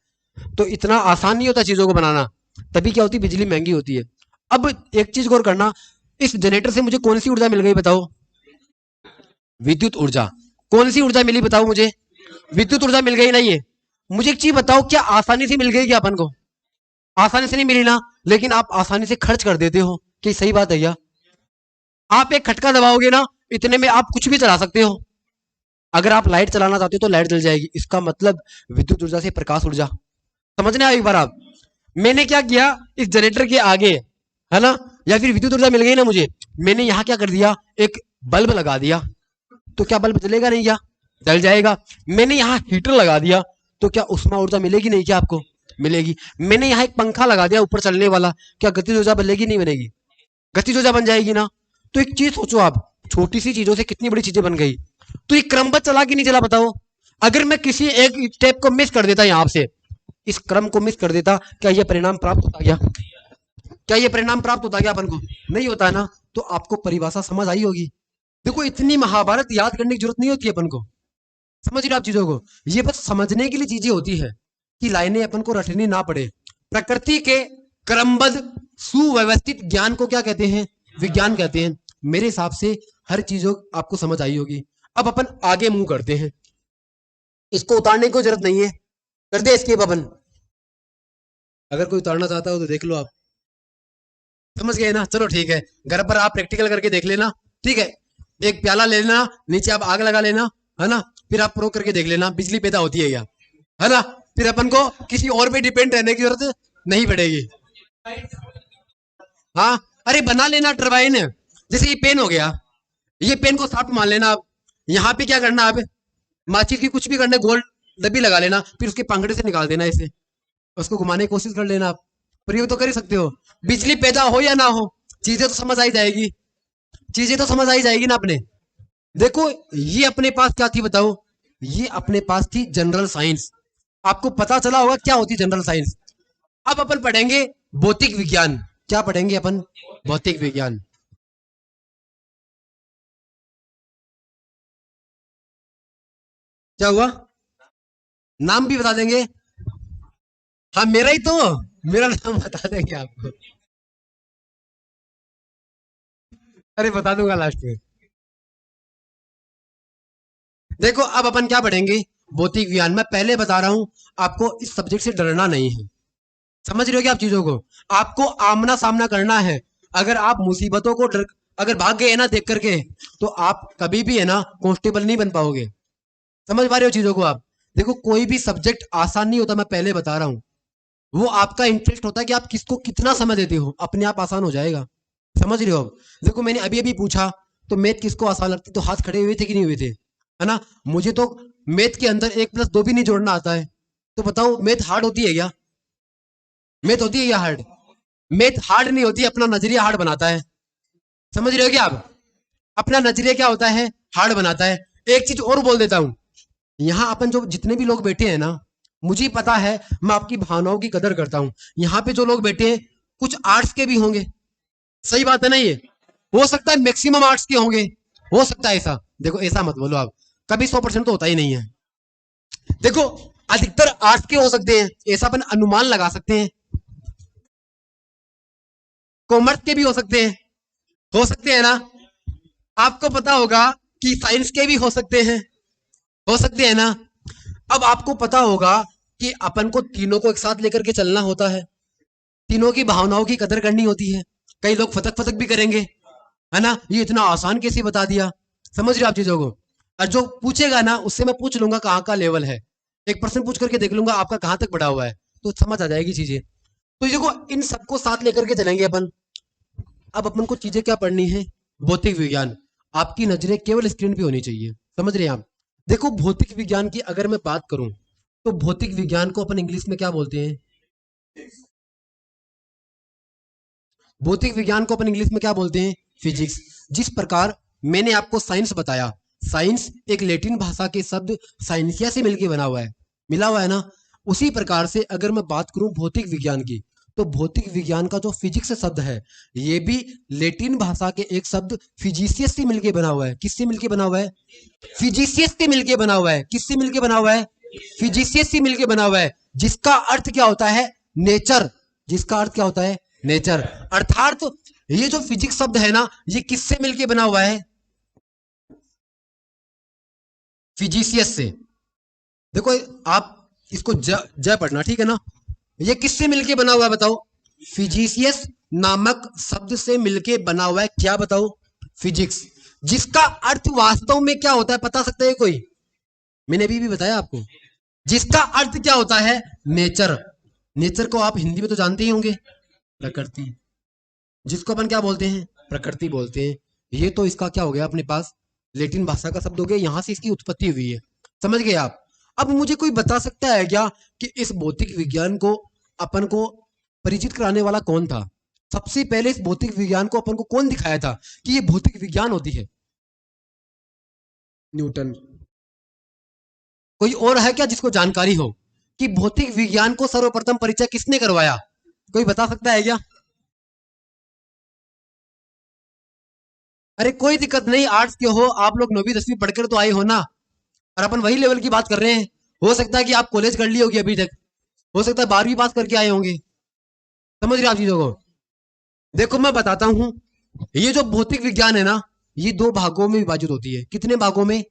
Speaker 1: तो इतना आसान नहीं होता चीजों को बनाना, तभी क्या होती है, बिजली महंगी होती है। अब एक चीज गौर करना, इस जनरेटर से मुझे कौन सी ऊर्जा मिल गई बताओ? विद्युत ऊर्जा। कौन सी ऊर्जा मिली बताओ मुझे? विद्युत ऊर्जा मिल गई। नहीं है? मुझे एक चीज बताओ, क्या आसानी से मिल गई क्या अपन को? आसानी से नहीं मिली ना, लेकिन आप आसानी से खर्च कर देते हो। कि सही बात है क्या? आप एक खटका दबाओगे ना, इतने में आप कुछ भी चला सकते हो। अगर आप लाइट चलाना चाहते हो तो लाइट जल जाएगी। इसका मतलब विद्युत ऊर्जा से प्रकाश ऊर्जा। समझने आए एक बार आप? मैंने क्या किया, इस जनरेटर के आगे, है ना, या फिर विद्युत ऊर्जा मिल गई ना मुझे, मैंने यहां क्या कर दिया, एक बल्ब लगा दिया। तो क्या बल्ब जलेगा नहीं? क्या जल जाएगा? मैंने यहाँ हीटर लगा दिया, तो क्या उष्मा ऊर्जा मिलेगी नहीं? क्या आपको मिलेगी? मैंने यहाँ एक पंखा लगा दिया ऊपर चलने वाला, क्या गतिज ऊर्जा बनेगी नहीं बनेगी? गतिज ऊर्जा बन जाएगी ना। तो एक चीज सोचो आप, छोटी सी चीजों से कितनी बड़ी चीजें बन गई। तो ये क्रमबद्ध चला कि नहीं चला बताओ? अगर मैं किसी एक स्टेप को मिस कर देता यहां से, इस क्रम को मिस कर देता, क्या यह परिणाम प्राप्त होता गया? क्या यह परिणाम प्राप्त होता गया अपन को? नहीं होता है ना। तो आपको परिभाषा समझ आई होगी। देखो इतनी महाभारत याद करने की जरूरत नहीं होती अपन को। समझ रहे हो आप चीजों को? ये बस समझने के लिए चीजें होती है कि लाइनें अपन को रटनी ना पड़े। प्रकृति के क्रमबद्ध सुव्यवस्थित ज्ञान को क्या कहते हैं? विज्ञान कहते हैं। मेरे हिसाब से हर चीजों आपको समझ आई होगी। अब अपन आगे मूव करते हैं। इसको उतारने की जरूरत नहीं है, कर दे इसके अपन। अगर कोई उतारना चाहता हो तो देख लो आप। समझ गए ना? चलो ठीक है, घर पर आप प्रैक्टिकल करके देख लेना। ठीक है, एक प्याला ले लेना, नीचे आप आग लगा लेना, है ना, फिर आप प्रो करके देख लेना बिजली पैदा होती है क्या, है ना। फिर अपन को किसी और पे डिपेंड रहने की जरूरत नहीं पड़ेगी। हाँ, अरे बना लेना टरबाइन। जैसे ये पेन हो गया, ये पेन को साफ मान लेना आप। यहाँ पे क्या करना, आप माचिस की कुछ भी करना, गोल डब्बी लगा लेना, फिर उसके पंखड़े से निकाल देना इसे, उसको घुमाने की कोशिश कर लेना आप। प्रयोग तो कर ही सकते हो। बिजली पैदा हो या ना हो, चीजें तो समझ आई जाएगी। चीजें तो समझ आई जाएगी ना अपने। देखो ये अपने पास क्या थी बताओ? ये अपने पास थी जनरल साइंस। आपको पता चला होगा क्या होती जनरल साइंस। अब अपन पढ़ेंगे भौतिक विज्ञान। क्या पढ़ेंगे अपन? भौतिक विज्ञान। क्या हुआ? नाम भी बता देंगे? हाँ मेरा ही तो, मेरा नाम बता देंगे आपको। अरे बता दूंगा लास्ट में। देखो अब अपन क्या पढ़ेंगे, भौतिक विज्ञान। मैं पहले बता रहा हूं आपको, इस सब्जेक्ट से डरना नहीं है। समझ रहे हो क्या आप चीजों को? आपको आमना सामना करना है। अगर आप मुसीबतों को अगर भाग गए ना देख करके, तो आप कभी भी है ना कांस्टेबल नहीं बन पाओगे। समझ पा रहे हो चीजों को आप? देखो कोई भी सब्जेक्ट आसान नहीं होता, मैं पहले बता रहा हूं। वो आपका इंटरेस्ट होता है कि आप किसको कितना समय देते हो, अपने आप आसान हो जाएगा। समझ रहे हो? अब देखो मैंने अभी अभी पूछा तो मैथ किसको आसान लगती, तो हाथ खड़े हुए थे कि नहीं हुए थे, है ना? मुझे तो मैथ के अंदर 1+2 भी नहीं जोड़ना आता है। तो बताओ मैथ हार्ड होती है क्या? मैथ होती है या हार्ड? मैथ हार्ड नहीं होती, अपना नजरिया हार्ड बनाता है। समझ रहे हो क्या आप? अपना नजरिया क्या होता है, हार्ड बनाता है। एक चीज और बोल देता हूं, यहाँ अपन जो जितने भी लोग बैठे हैं ना, मुझे पता है मैं आपकी भावनाओं की कदर करता हूं। यहाँ पे जो लोग बैठे हैं कुछ आर्ट्स के भी होंगे, सही बात है ना? ये हो सकता है मैक्सिमम आर्ट्स के होंगे, हो सकता है ऐसा। देखो ऐसा मत बोलो आप, कभी 100% तो होता ही नहीं है। देखो अधिकतर आर्ट्स के हो सकते हैं, ऐसा अपन अनुमान लगा सकते हैं। कॉमर्स के भी हो सकते हैं ना? आपको पता होगा कि साइंस के भी हो सकते हैं ना? अब आपको पता होगा कि अपन को तीनों को एक साथ लेकर के चलना होता है, तीनों की भावनाओं की कदर करनी होती है। कई लोग फतक फतक भी करेंगे, है ना? ये इतना आसान कैसे बता दिया? समझ रहे हो आप चीजों को? और जो पूछेगा ना उससे मैं पूछ लूंगा कहाँ का लेवल है, एक पर्सन पूछ करके देख लूंगा आपका कहाँ तक बढ़ा हुआ है, तो समझ आ जाएगी चीजें। तो देखो इन सबको साथ लेकर के चलेंगे अपन। अब अपन को चीजें क्या पढ़नी है? भौतिक विज्ञान। आपकी नजरें केवल स्क्रीन पे होनी चाहिए, समझ रहे हैं आप? देखो भौतिक विज्ञान की अगर मैं बात करूं, तो भौतिक विज्ञान को अपन इंग्लिश में क्या बोलते हैं? भौतिक विज्ञान को अपन इंग्लिश में क्या बोलते हैं? फिजिक्स। जिस प्रकार मैंने आपको साइंस बताया, साइंस एक लैटिन भाषा के शब्द साइंसिया से मिलकर बना हुआ है, मिला हुआ है ना? उसी प्रकार से अगर मैं बात करूं भौतिक विज्ञान की, तो भौतिक विज्ञान का जो फिजिक्स शब्द है, ये भी लैटिन भाषा के एक शब्द फिजिसियस से मिलकर बना हुआ है। किससे मिलकर बना हुआ है? फिजिसियस से मिलकर बना हुआ है। किससे मिलकर बना हुआ है? फिजिसियस से मिलकर बना हुआ है, जिसका अर्थ क्या होता है? नेचर। जिसका अर्थ क्या होता है? नेचर। अर्थात ये जो फिजिक्स शब्द है ना, ये किससे मिलके बना हुआ है? फिजिसियस से। देखो आप इसको ज पढ़ना, ठीक है ना? ये किससे मिलके बना हुआ है बताओ? फिजिसियस नामक शब्द से मिलके बना हुआ है। क्या बताओ? फिजिक्स। जिसका अर्थ वास्तव में क्या होता है बता सकता है कोई? मैंने अभी भी बताया आपको, जिसका अर्थ क्या होता है? नेचर। नेचर को आप हिंदी में तो जानते ही होंगे, प्रकृति। जिसको अपन क्या बोलते हैं? प्रकृति बोलते हैं। ये तो इसका क्या हो गया अपने पास? लैटिन भाषा का शब्द हो गया, यहां से इसकी उत्पत्ति हुई है। समझ गए आप? अब मुझे कोई बता सकता है क्या कि इस भौतिक विज्ञान को अपन को परिचित कराने वाला कौन था? सबसे पहले इस भौतिक विज्ञान को अपन को कौन दिखाया था कि ये भौतिक विज्ञान होती है? न्यूटन। कोई और है क्या जिसको जानकारी हो कि भौतिक विज्ञान को सर्वप्रथम परिचय किसने करवाया? कोई बता सकता है क्या? अरे कोई दिक्कत नहीं, आर्ट्स के हो आप लोग, 9वीं 10वीं पढ़कर तो आए हो ना, और अपन वही लेवल की बात कर रहे हैं। हो सकता है कि आप कॉलेज कर ली होगी अभी तक, हो सकता है 12वीं पास करके आए होंगे। समझ रहे हो आप चीजों को? देखो मैं बताता हूं, ये जो भौतिक विज्ञान है ना, ये दो भागों में विभाजित होती है। कितने भागों में?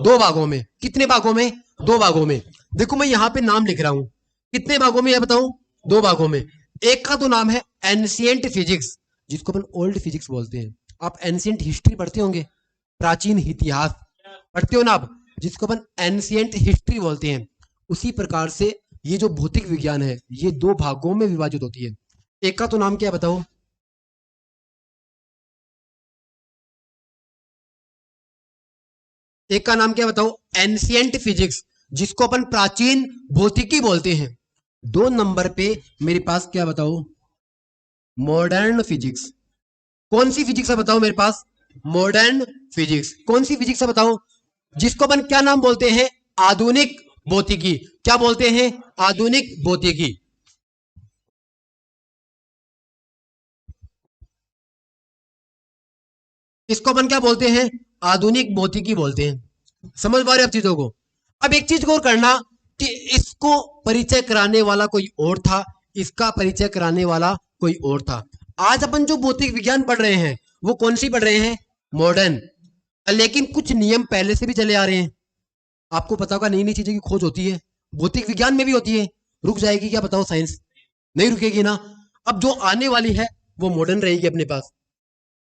Speaker 1: दो भागों में। कितने भागों में? दो भागों में। देखो मैं यहाँ पे नाम लिख रहा हूं, कितने भागों में है बताओ? दो भागों में। एक का तो नाम है एंशियंट फिजिक्स, जिसको अपन ओल्ड फिजिक्स बोलते हैं। आप एंशियंट हिस्ट्री पढ़ते होंगे, प्राचीन इतिहास पढ़ते हो ना आप, जिसको अपन एंशियंट हिस्ट्री बोलते हैं। उसी प्रकार से ये जो भौतिक विज्ञान है, ये दो भागों में विभाजित होती है। एक का तो नाम क्या है बताओ? एक का नाम क्या बताओ? एंशियंट फिजिक्स, जिसको अपन प्राचीन भौतिकी बोलते हैं। दो नंबर पे मेरे पास क्या बताओ? Modern physics. कौन सी फिजिक्स है बताओ मेरे पास? Modern physics. कौन सी फिजिक्स है बताओ? जिसको अपन क्या नाम बोलते हैं? आधुनिक भौतिकी। क्या बोलते हैं? आधुनिक भौतिकी। इसको अपन क्या बोलते हैं? आधुनिक भौतिकी बोलते हैं। समझ पा रहे आप चीजों को? अब एक चीज गौर करना कि इसको परिचय कराने वाला कोई और था, इसका परिचय कराने वाला कोई और था। आज अपन जो भौतिक विज्ञान पढ़ रहे हैं, वो कौन सी पढ़ रहे हैं? मॉडर्न। लेकिन कुछ नियम पहले से भी चले आ रहे हैं। आपको पता होगा नई नई चीजें की खोज होती है, भौतिक विज्ञान में भी होती है। रुक जाएगी क्या बताओ साइंस? नहीं रुकेगी ना। अब जो आने वाली है वो मॉडर्न रहेगी अपने पास।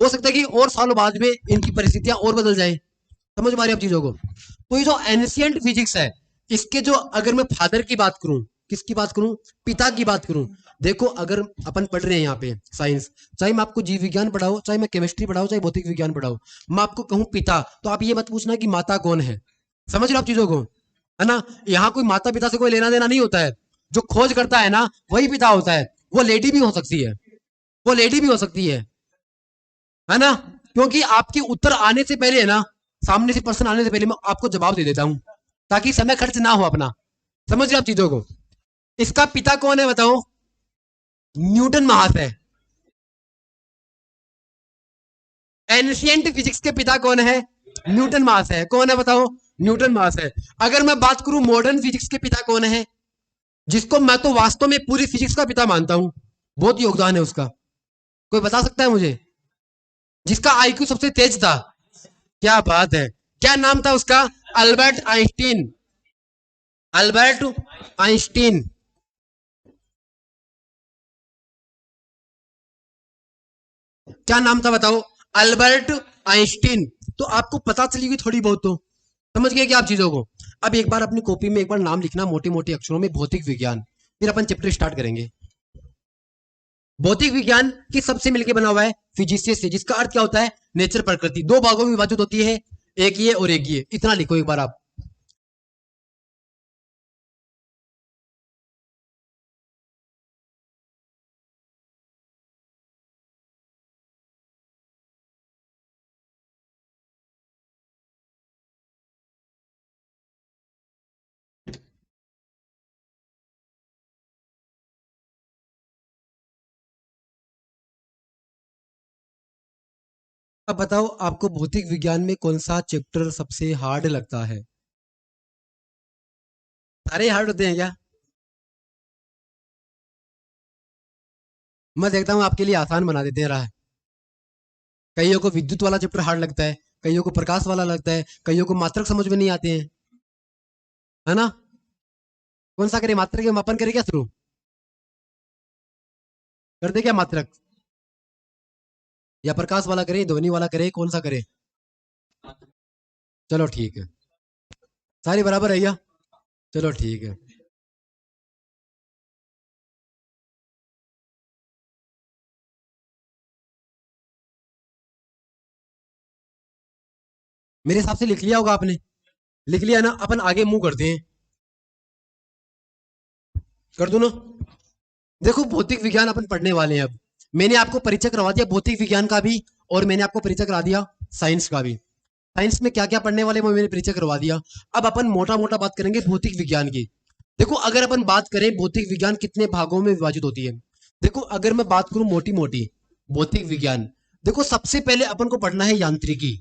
Speaker 1: हो सकता है कि और सालों बाद में इनकी परिस्थितियां और बदल जाए। समझ पा रहे हैं आप चीजों को? तो ये जो एंशियंट फिजिक्स है, इसके जो अगर मैं फादर की बात करूं, किसकी बात करूं, पिता की बात करूं, देखो अगर अपन पढ़ रहे हैं यहाँ पे साइंस, चाहे मैं आपको जीव विज्ञान पढ़ाऊं, चाहे मैं केमिस्ट्री पढ़ाऊं, चाहे भौतिक विज्ञान पढ़ाऊं, मैं आपको कहूं पिता, तो आप ये मत पूछना कि माता कौन है। समझ रहे हो आप चीजों को? है ना? यहाँ कोई माता पिता से कोई लेना देना नहीं होता है। जो खोज करता है ना, वही पिता होता है। वो लेडी भी हो सकती है, वो लेडी भी हो सकती है ना? क्योंकि आपके उत्तर आने से पहले है ना, सामने से पर्सन आने से पहले मैं आपको जवाब दे देता हूं, ताकि समय खर्च ना हो अपना। समझ रहे हो आप चीजों को? इसका पिता कौन है बताओ? न्यूटन महाशय। एंशियंट फिजिक्स के पिता कौन है? न्यूटन महाशय। कौन है बताओ? न्यूटन महाशय। अगर मैं बात करूं मॉडर्न फिजिक्स के पिता कौन है, जिसको मैं तो वास्तव में पूरी फिजिक्स का पिता मानता हूं, बहुत योगदान है उसका, कोई बता सकता है मुझे? जिसका आईक्यू सबसे तेज था। क्या बात है! क्या नाम था उसका? Albert Einstein. Albert Einstein. क्या नाम था बताओ? Albert Einstein. तो आपको पता चली हुई थोड़ी बहुत तो। समझ गए क्या आप चीजों को? अब एक बार अपनी कॉपी में एक बार नाम लिखना मोटे मोटे अक्षरों में, भौतिक विज्ञान। फिर अपन चैप्टर स्टार्ट करेंगे। भौतिक विज्ञान किस सबसे मिलकर बना हुआ है? फिजिक्स से, जिसका अर्थ क्या होता है? नेचर, प्रकृति। दो भागों में विभाजित होती है, एक ये और एक ये। इतना लिखो एक बार आप। अब बताओ आपको भौतिक विज्ञान में कौन सा चैप्टर सबसे हार्ड लगता है? सारे हार्ड होते हैं क्या? मैं देखता हूँ आपके लिए आसान बना देते हैं राह। कईयों को विद्युत वाला चैप्टर हार्ड लगता है, कईयों को प्रकाश वाला लगता है, कईयों को मात्रक समझ में नहीं आते हैं। है ना? कौन सा करे? मात्रक के मापन करे क्या शुरू? कर दे क्या मात्रक? या प्रकाश वाला करे, ध्वनि वाला करे, कौन सा करे? चलो ठीक है। सारी बराबर है क्या? चलो ठीक है। मेरे हिसाब से लिख लिया होगा आपने। लिख लिया ना? अपन आगे मूव करते हैं। कर दो ना? देखो भौतिक विज्ञान अपन पढ़ने वाले हैं अब। मैंने आपको परिचय करवा दिया भौतिक विज्ञान का भी, और मैंने आपको परिचय करा दिया साइंस का भी। साइंस में क्या क्या पढ़ने वाले वो मैंने परिचय करवा दिया। अब अपन मोटा मोटा बात करेंगे भौतिक विज्ञान की। देखो अगर अपन बात करें भौतिक विज्ञान कितने भागों में विभाजित होती है, देखो अगर मैं बात करूं मोटी मोटी भौतिक विज्ञान, देखो सबसे पहले अपन को पढ़ना है यांत्रिकी।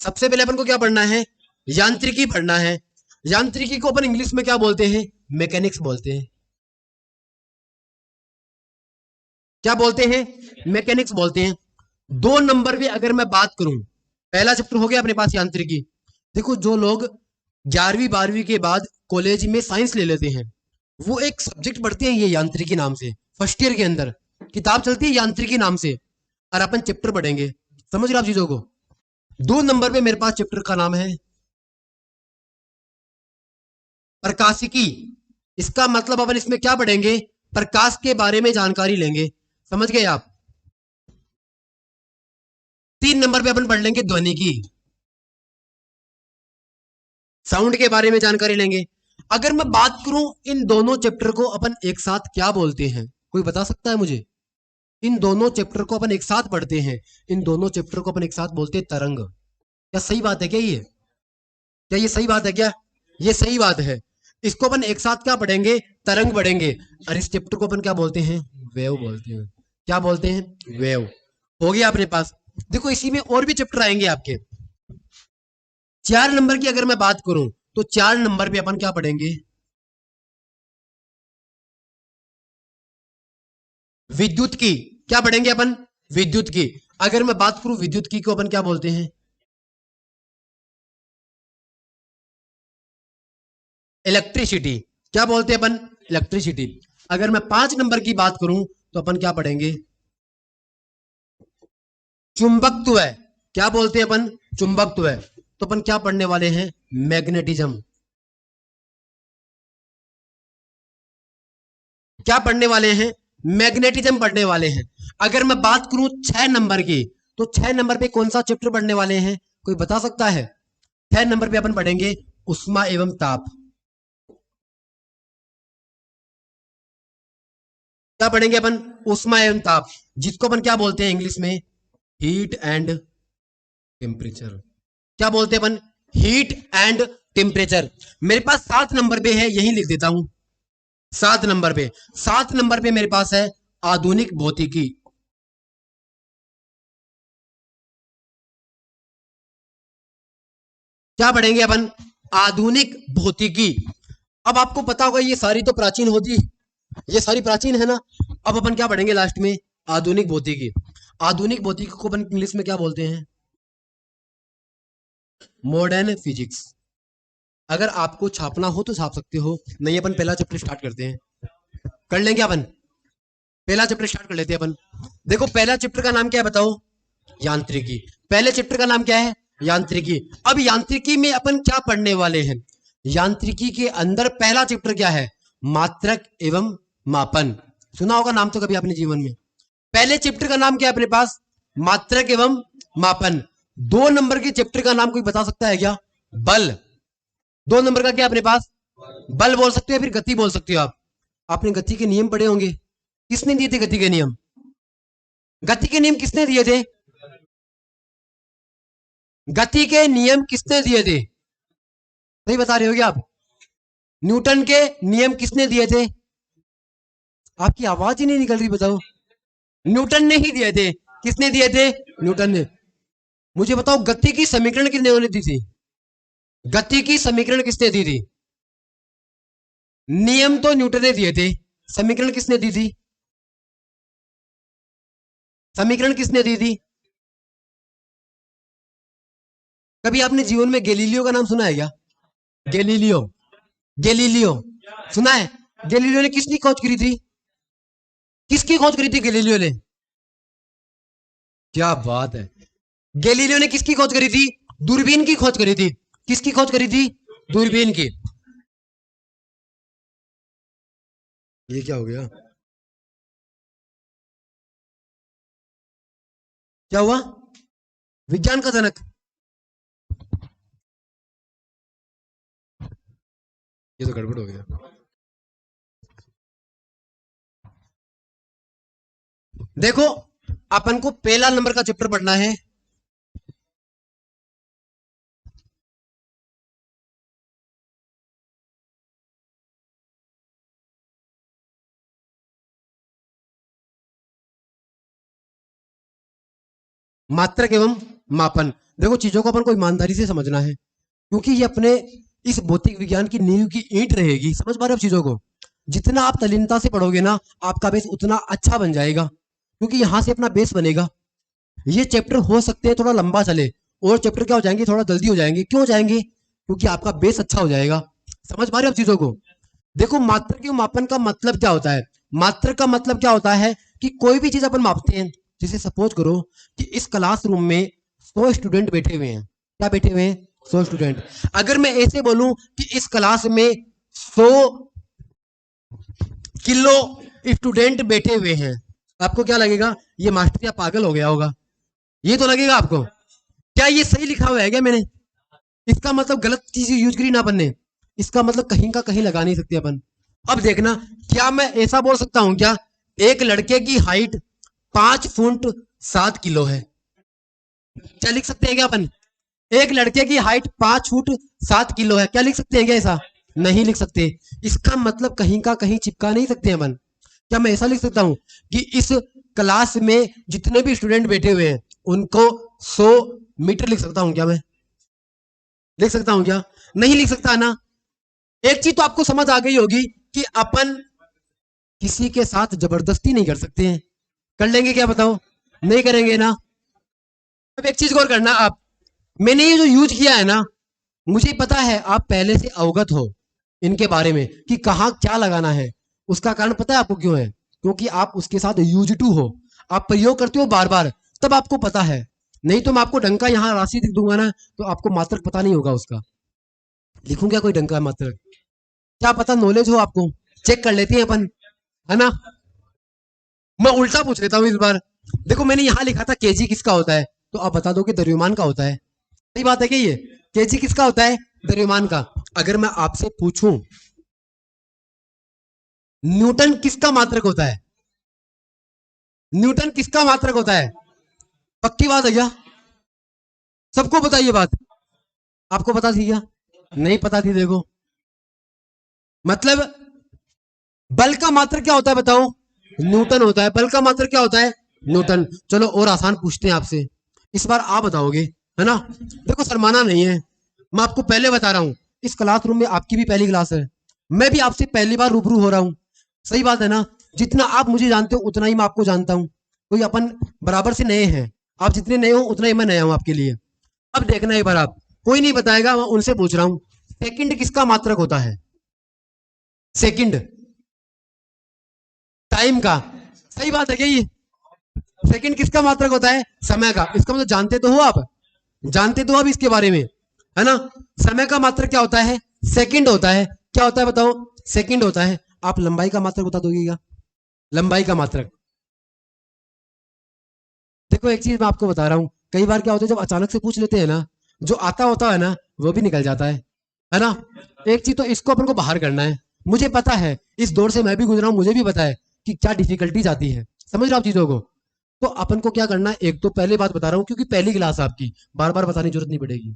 Speaker 1: सबसे पहले अपन को क्या पढ़ना है? यांत्रिकी पढ़ना है। यांत्रिकी को अपन इंग्लिश में क्या बोलते हैं? मैकेनिक्स बोलते हैं। क्या बोलते हैं? मैकेनिक्स बोलते हैं। दो नंबर पे अगर मैं बात करूं, पहला चैप्टर हो गया अपने पास यांत्रिकी। देखो जो लोग 11वीं 12वीं के बाद कॉलेज में साइंस ले लेते हैं, वो एक सब्जेक्ट पढ़ते हैं ये यांत्रिकी नाम से। फर्स्ट ईयर के अंदर किताब चलती है यांत्रिकी नाम से, और अपन चैप्टर पढ़ेंगे। समझ रहे हो आप चीजों को? दो नंबर पे मेरे पास चैप्टर का नाम है प्रकाशिकी। इसका मतलब अपन इसमें क्या पढ़ेंगे? प्रकाश के बारे में जानकारी लेंगे। समझ गए आप? 3 नंबर पे अपन पढ़ लेंगे ध्वनि की, साउंड के बारे में जानकारी लेंगे। अगर मैं बात करूं इन दोनों चैप्टर को अपन एक साथ क्या बोलते हैं, कोई बता सकता है मुझे? इन दोनों चैप्टर को अपन एक साथ पढ़ते हैं, इन दोनों चैप्टर को अपन एक साथ बोलते हैं तरंग। क्या सही बात है क्या ये? क्या ये सही बात है क्या? ये सही बात है। इसको अपन एक साथ क्या पढ़ेंगे? तरंग पढ़ेंगे। और इस चैप्टर को अपन क्या बोलते हैं? वेव बोलते हैं। क्या बोलते हैं? वेव। हो गया अपने पास। देखो इसी में और भी चैप्टर आएंगे आपके। 4 नंबर की अगर मैं बात करूं, तो 4 नंबर पे अपन क्या पढ़ेंगे? विद्युत की। क्या पढ़ेंगे अपन? विद्युत की। अगर मैं बात करूं विद्युत की को अपन क्या बोलते हैं? इलेक्ट्रिसिटी। क्या बोलते हैं अपन? इलेक्ट्रिसिटी। अगर मैं 5 नंबर की बात करूं, तो अपन क्या पढ़ेंगे? चुंबकत्व है। क्या बोलते हैं अपन? चुंबकत्व है। तो अपन क्या पढ़ने वाले हैं? मैग्नेटिज्म। क्या पढ़ने वाले हैं? मैग्नेटिज्म पढ़ने वाले हैं। अगर मैं बात करूं 6 नंबर की, तो 6 नंबर पे कौन सा चैप्टर पढ़ने वाले हैं? कोई बता सकता है? 6 नंबर पे अपन पढ़ेंगे उष्मा एवं ताप। क्या पढ़ेंगे अपन? उष्मा एवं ताप, जिसको अपन क्या बोलते हैं इंग्लिश में? Heat and temperature. क्या बोलते हैं अपन? Heat and temperature. मेरे पास 7 नंबर पे है, यही लिख देता हूं। 7 नंबर पे, 7 नंबर पे मेरे पास है आधुनिक भौतिकी। क्या पढ़ेंगे अपन? आधुनिक भौतिकी। अब आपको पता होगा ये सारी तो प्राचीन होती, ये सारी प्राचीन है ना। अब अपन क्या पढ़ेंगे लास्ट में? आधुनिक भौतिकी। आधुनिक भौतिकी को अपन इंग्लिश में क्या बोलते हैं? Modern physics. अगर आपको छापना हो तो छाप सकते हो, नहीं अपन पहला चैप्टर स्टार्ट करते हैं। कर लेंगे अपन? पहला चैप्टर स्टार्ट कर लेते हैं अपन। देखो पहला चैप्टर का नाम क्या है बताओ? यांत्रिकी। पहले चैप्टर का नाम क्या है? यांत्रिकी। अब यांत्रिकी में अपन क्या पढ़ने वाले हैं? यांत्रिकी के अंदर पहला चैप्टर क्या है? मात्रक एवं मापन। सुना होगा नाम तो कभी आपने जीवन में। पहले चैप्टर का नाम क्या है अपने पास? मात्रक एवं मापन। 2 नंबर के चैप्टर का नाम कोई बता सकता है क्या? बल। 2 नंबर का क्या अपने पास? बल बोल सकते हो, फिर गति बोल सकते हो आप। आपने गति के नियम पढ़े होंगे। किसने दिए थे गति के नियम? गति के नियम किसने दिए थे? गति के नियम किसने दिए थे? सही बता रहे हो क्या आप? न्यूटन के नियम किसने दिए थे? आपकी आवाज ही नहीं निकल रही, बताओ। न्यूटन ने ही दिए थे। किसने दिए थे? न्यूटन ने। मुझे बताओ गति की समीकरण किसने दी थी? गति की समीकरण किसने दी थी? नियम तो न्यूटन ने दिए थे, समीकरण किसने दी थी? समीकरण किसने दी थी? कभी आपने जीवन में गैलीलियो का नाम सुना है क्या? गैलीलियो। गैलीलियो सुना है? गैलीलियो ने किसकी खोज करी थी? किसकी खोज करी थी गैलीलियो ने? क्या बात है। गैलीलियो ने किसकी खोज करी थी? दूरबीन की खोज करी थी। किसकी खोज करी थी? दूरबीन की। ये क्या हो गया? क्या हुआ? विज्ञान का जनक। ये तो गड़बड़ हो गया। देखो अपन को पहला नंबर का चैप्टर पढ़ना है मात्रक एवं मापन। देखो चीजों को अपन को ईमानदारी से समझना है, क्योंकि ये अपने इस भौतिक विज्ञान की नींव की ईंट रहेगी। समझ पा रहे हो चीजों को? जितना आप तल्लीनता से पढ़ोगे ना, आपका बेस उतना अच्छा बन जाएगा, क्योंकि यहां से अपना बेस बनेगा। ये चैप्टर हो सकते हैं थोड़ा लंबा चले, और चैप्टर क्या हो जाएंगे, थोड़ा जल्दी हो जाएंगे। क्यों हो जाएंगे? क्योंकि आपका बेस अच्छा हो जाएगा। समझ पा रहे हो चीजों को? देखो मात्रक एवं मापन का मतलब क्या होता है? मात्रक का मतलब क्या होता है कि कोई भी चीज अपन मापते हैं। जैसे सपोज करो कि इस क्लासरूम में 100 स्टूडेंट बैठे हुए हैं। क्या बैठे हुए हैं? 100 स्टूडेंट। अगर मैं ऐसे बोलूं कि इस क्लास में 100 किलो स्टूडेंट बैठे हुए हैं, आपको क्या लगेगा? ये मास्टर या पागल हो गया होगा, ये तो लगेगा आपको। क्या ये सही लिखा हुआ है क्या मैंने? इसका मतलब गलत चीज यूज करी ना अपन ने। इसका मतलब कहीं का कहीं लगा नहीं सकते अपन। अब देखना, क्या मैं ऐसा बोल सकता हूं क्या? एक लड़के की हाइट 5 फुट 7 किलो है। क्या लिख सकते हैं क्या अपन? एक लड़के की हाइट 5 फुट 7 किलो है। क्या लिख सकते हैं क्या ऐसा? नहीं लिख सकते। इसका मतलब कहीं का कहीं चिपका नहीं सकते अपन। क्या मैं ऐसा लिख सकता हूं कि इस क्लास में जितने भी स्टूडेंट बैठे हुए हैं उनको 100 मीटर लिख सकता हूं क्या? मैं लिख सकता हूं क्या? नहीं लिख सकता ना। एक चीज तो आपको समझ आ गई होगी कि अपन किसी के साथ जबरदस्ती नहीं कर सकते हैं। कर लेंगे क्या बताओ? नहीं करेंगे ना। अब एक चीज गौर करना आप, मैंने ये जो यूज किया है ना, मुझे पता है आप पहले से अवगत हो इनके बारे में कि कहाँ क्या लगाना है। उसका कारण पता है आपको क्यों है? क्योंकि आप उसके साथ यूज टू हो, आप प्रयोग करते हो बार बार, तब आपको पता है। नहीं तो मैं आपको ढंग का यहाँ राशि लिख दूंगा ना, तो आपको मात्रक पता नहीं होगा उसका। लिखूं क्या कोई ढंग का मात्रक? क्या पता नॉलेज हो आपको, चेक कर लेते हैं अपन, है ना। मैं उल्टा पूछ लेता हूँ इस बार। देखो मैंने यहाँ लिखा था केजी किसका होता है, तो आप बता दो कि द्रव्यमान का होता है। सही बात है क्या ये? केजी किसका होता है? द्रव्यमान का। अगर मैं आपसे पूछूं न्यूटन किसका मात्रक होता है, न्यूटन किसका मात्रक होता है? पक्की बात है क्या? सबको पता ये बात? आपको पता थी क्या? नहीं पता थी, देखो। मतलब बल का मात्रक क्या होता है बताओ? न्यूटन होता है। बल का मात्रक क्या होता है? न्यूटन। चलो और आसान पूछते हैं आपसे, इस बार आप बताओगे, है ना। देखो शर्माना नहीं है, मैं आपको पहले बता रहा हूं, इस क्लासरूम में आपकी भी पहली क्लास है, मैं भी आपसे पहली बार रूबरू हो रहा हूं। सही बात है ना। जितना आप मुझे जानते हो उतना ही मैं आपको जानता हूं, कोई अपन बराबर से नए हैं। आप जितने नए हो उतना ही मैं नया हूं आपके लिए। अब देखना एक बार, आप कोई नहीं बताएगा, मैं उनसे पूछ रहा हूं, सेकंड किसका मात्रक होता है? सेकंड, टाइम का। सही बात है क्या ये? सेकंड किसका मात्रक होता है? समय का। इसका मतलब जानते तो हो आप, जानते तो हो अब इसके बारे में, है ना। समय का मात्रक क्या होता है? सेकंड होता है। क्या होता है बताओ? सेकंड होता है। आप लंबाई का मात्रक बता दोगे क्या? लंबाई का मात्रक। देखो एक चीज मैं आपको बता रहा हूं, कई बार क्या होता है जब अचानक से पूछ लेते हैं ना, जो आता होता है ना वो भी निकल जाता है ना। एक चीज तो इसको अपन को बाहर करना है। मुझे पता है, इस दौर से मैं भी गुजरा हूं, मुझे भी पता है कि क्या डिफिकल्टीज आती है। समझ रहे हो आप चीजों को? तो अपन को क्या करना है, एक तो पहले बात बता रहा हूँ क्योंकि पहली क्लास आपकी, बार बार बताने की जरूरत नहीं पड़ेगी।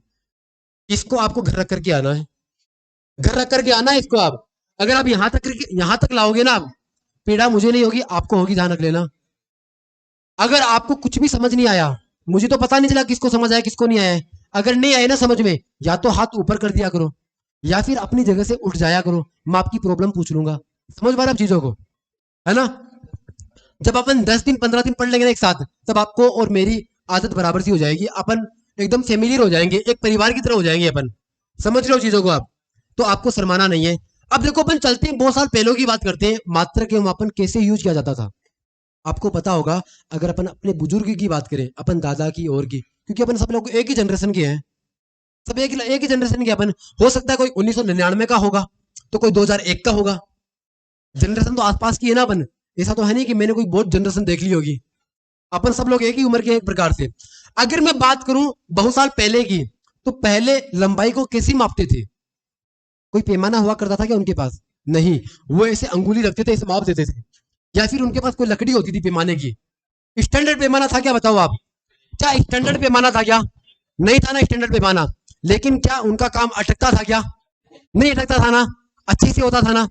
Speaker 1: इसको आपको घर रख करके आना है, घर रख करके आना है इसको आप। अगर आप यहाँ तक लाओगे ना आप, पीड़ा मुझे नहीं होगी, आपको होगी, ध्यान रख लेना। अगर आपको कुछ भी समझ नहीं आया, मुझे तो पता नहीं चला किसको समझ आया किसको नहीं आया है। अगर नहीं आए ना समझ में, या तो हाथ ऊपर कर दिया करो, या फिर अपनी जगह से उठ जाया करो, मैं आपकी प्रॉब्लम पूछ लूंगा। समझ पा रहे आप चीजों को, है ना। जब अपन 10 दिन 15 दिन पढ़ लेंगे ना एक साथ, तब आपको और मेरी आदत बराबर सी हो जाएगी, अपन एकदम फेमिलियर हो जाएंगे, एक परिवार की तरह हो जाएंगे अपन। समझ रहे हो चीजों को आप? तो आपको शर्माना नहीं है। अब देखो अपन चलते हैं बहुत साल पहले की बात करते हैं, मात्रा के मापन कैसे यूज किया जाता था। आपको पता होगा, अगर अपन अपने बुजुर्ग की बात करें, अपन दादा की और की, क्योंकि अपन सब लोग एक ही जनरेशन के हैं, सब एक ही जनरेशन के अपन। हो सकता है कोई 1999 का होगा, तो कोई 2001 का होगा। जनरेशन तो आसपास की है ना अपन। ऐसा तो है नहीं कि मैंने कोई बहुत जनरेशन देख ली होगी। अपन सब लोग एक ही उम्र के एक प्रकार से। अगर मैं बात करूं बहुत साल पहले की, तो पहले लंबाई को कैसे मापते थे? कोई पैमाना हुआ करता था क्या उनके पास? नहीं। वो ऐसे अंगुली रखते थे, ऐसे माप देते थे, या फिर उनके पास कोई लकड़ी होती थी पैमाने की। स्टैंडर्ड पैमाना था क्या बताओ आप? क्या स्टैंडर्ड पैमाना था क्या? नहीं था ना स्टैंडर्ड पैमाना। लेकिन क्या उनका काम अटकता था क्या? नहीं अटकता था ना, अच्छे से होता था ना।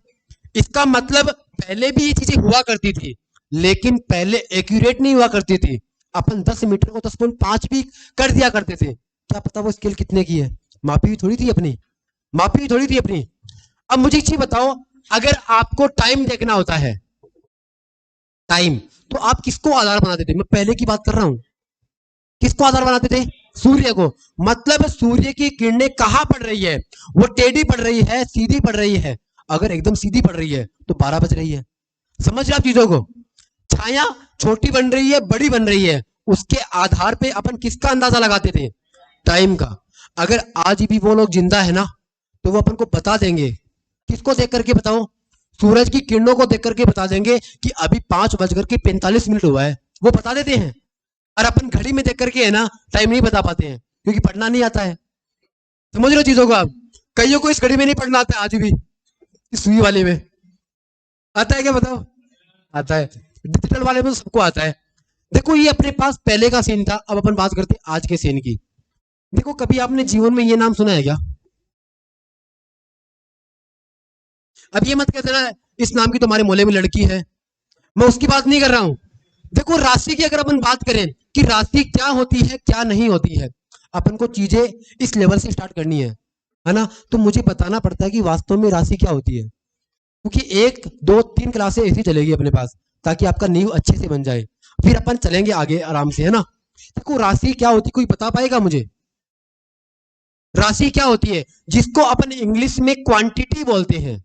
Speaker 1: इसका मतलब पहले भी ये चीजें हुआ करती थी, लेकिन पहले एक्यूरेट नहीं हुआ करती थी। अपन 10 मीटर को 10.5 भी कर दिया करते थे, क्या पता वो स्केल कितने की है। मापी हुई थोड़ी थी अपनी, मापी हुई थोड़ी थी अपनी। अब मुझे एक चीज बताओ, अगर आपको टाइम देखना होता है, टाइम, तो आप किसको आधार बनाते थे? मैं पहले की बात कर रहा हूं। किसको आधार बनाते थे? सूर्य को। मतलब सूर्य की किरणें कहां पड़ रही है? वो टेढ़ी पड़ रही है, सीधी पड़ रही है? अगर एकदम सीधी पड़ रही है तो 12 बज रही है। समझ रहे आप चीजों को? छाया छोटी बन रही है, बड़ी बन रही है, उसके आधार पे अपन किसका अंदाजा लगाते थे? टाइम का। अगर आज भी वो लोग जिंदा है ना, तो वो अपन को बता देंगे। किसको देख करके बताओ? सूरज की किरणों को देख करके बता देंगे कि अभी 5:45 हुआ है, वो बता देते हैं। और अपन घड़ी में देख करके है ना टाइम नहीं बता पाते हैं, क्योंकि पढ़ना नहीं आता है। समझ रहे हो चीजों को आप? कईयों को इस घड़ी में नहीं पढ़ना आता है आज भी, इस सुई वाले में। आता है क्या बताओ? आता है। डिजिटल वाले में तो सबको आता है। देखो ये अपने पास पहले का सीन था, अब अपन बात करते हैं आज के सीन की। देखो कभी आपने जीवन में ये नाम सुना है क्या? अब ये मत कहते ना इस नाम की तुम्हारे मोहल्ले में लड़की है, मैं उसकी बात नहीं कर रहा हूं। देखो राशि की अगर अपन बात करें कि राशि क्या होती है क्या नहीं होती है, अपन को चीजें इस लेवल से स्टार्ट करनी है ना। तो मुझे बताना पड़ता है कि वास्तव में राशि क्या होती है, क्योंकि 1 2 3 क्लासें ऐसी चलेगी अपने पास, ताकि आपका नींव अच्छे से बन जाए, फिर अपन चलेंगे आगे आराम से, है ना। देखो राशि क्या होती, कोई बता पाएगा मुझे? राशि क्या होती है जिसको अपन इंग्लिश में क्वांटिटी बोलते हैं?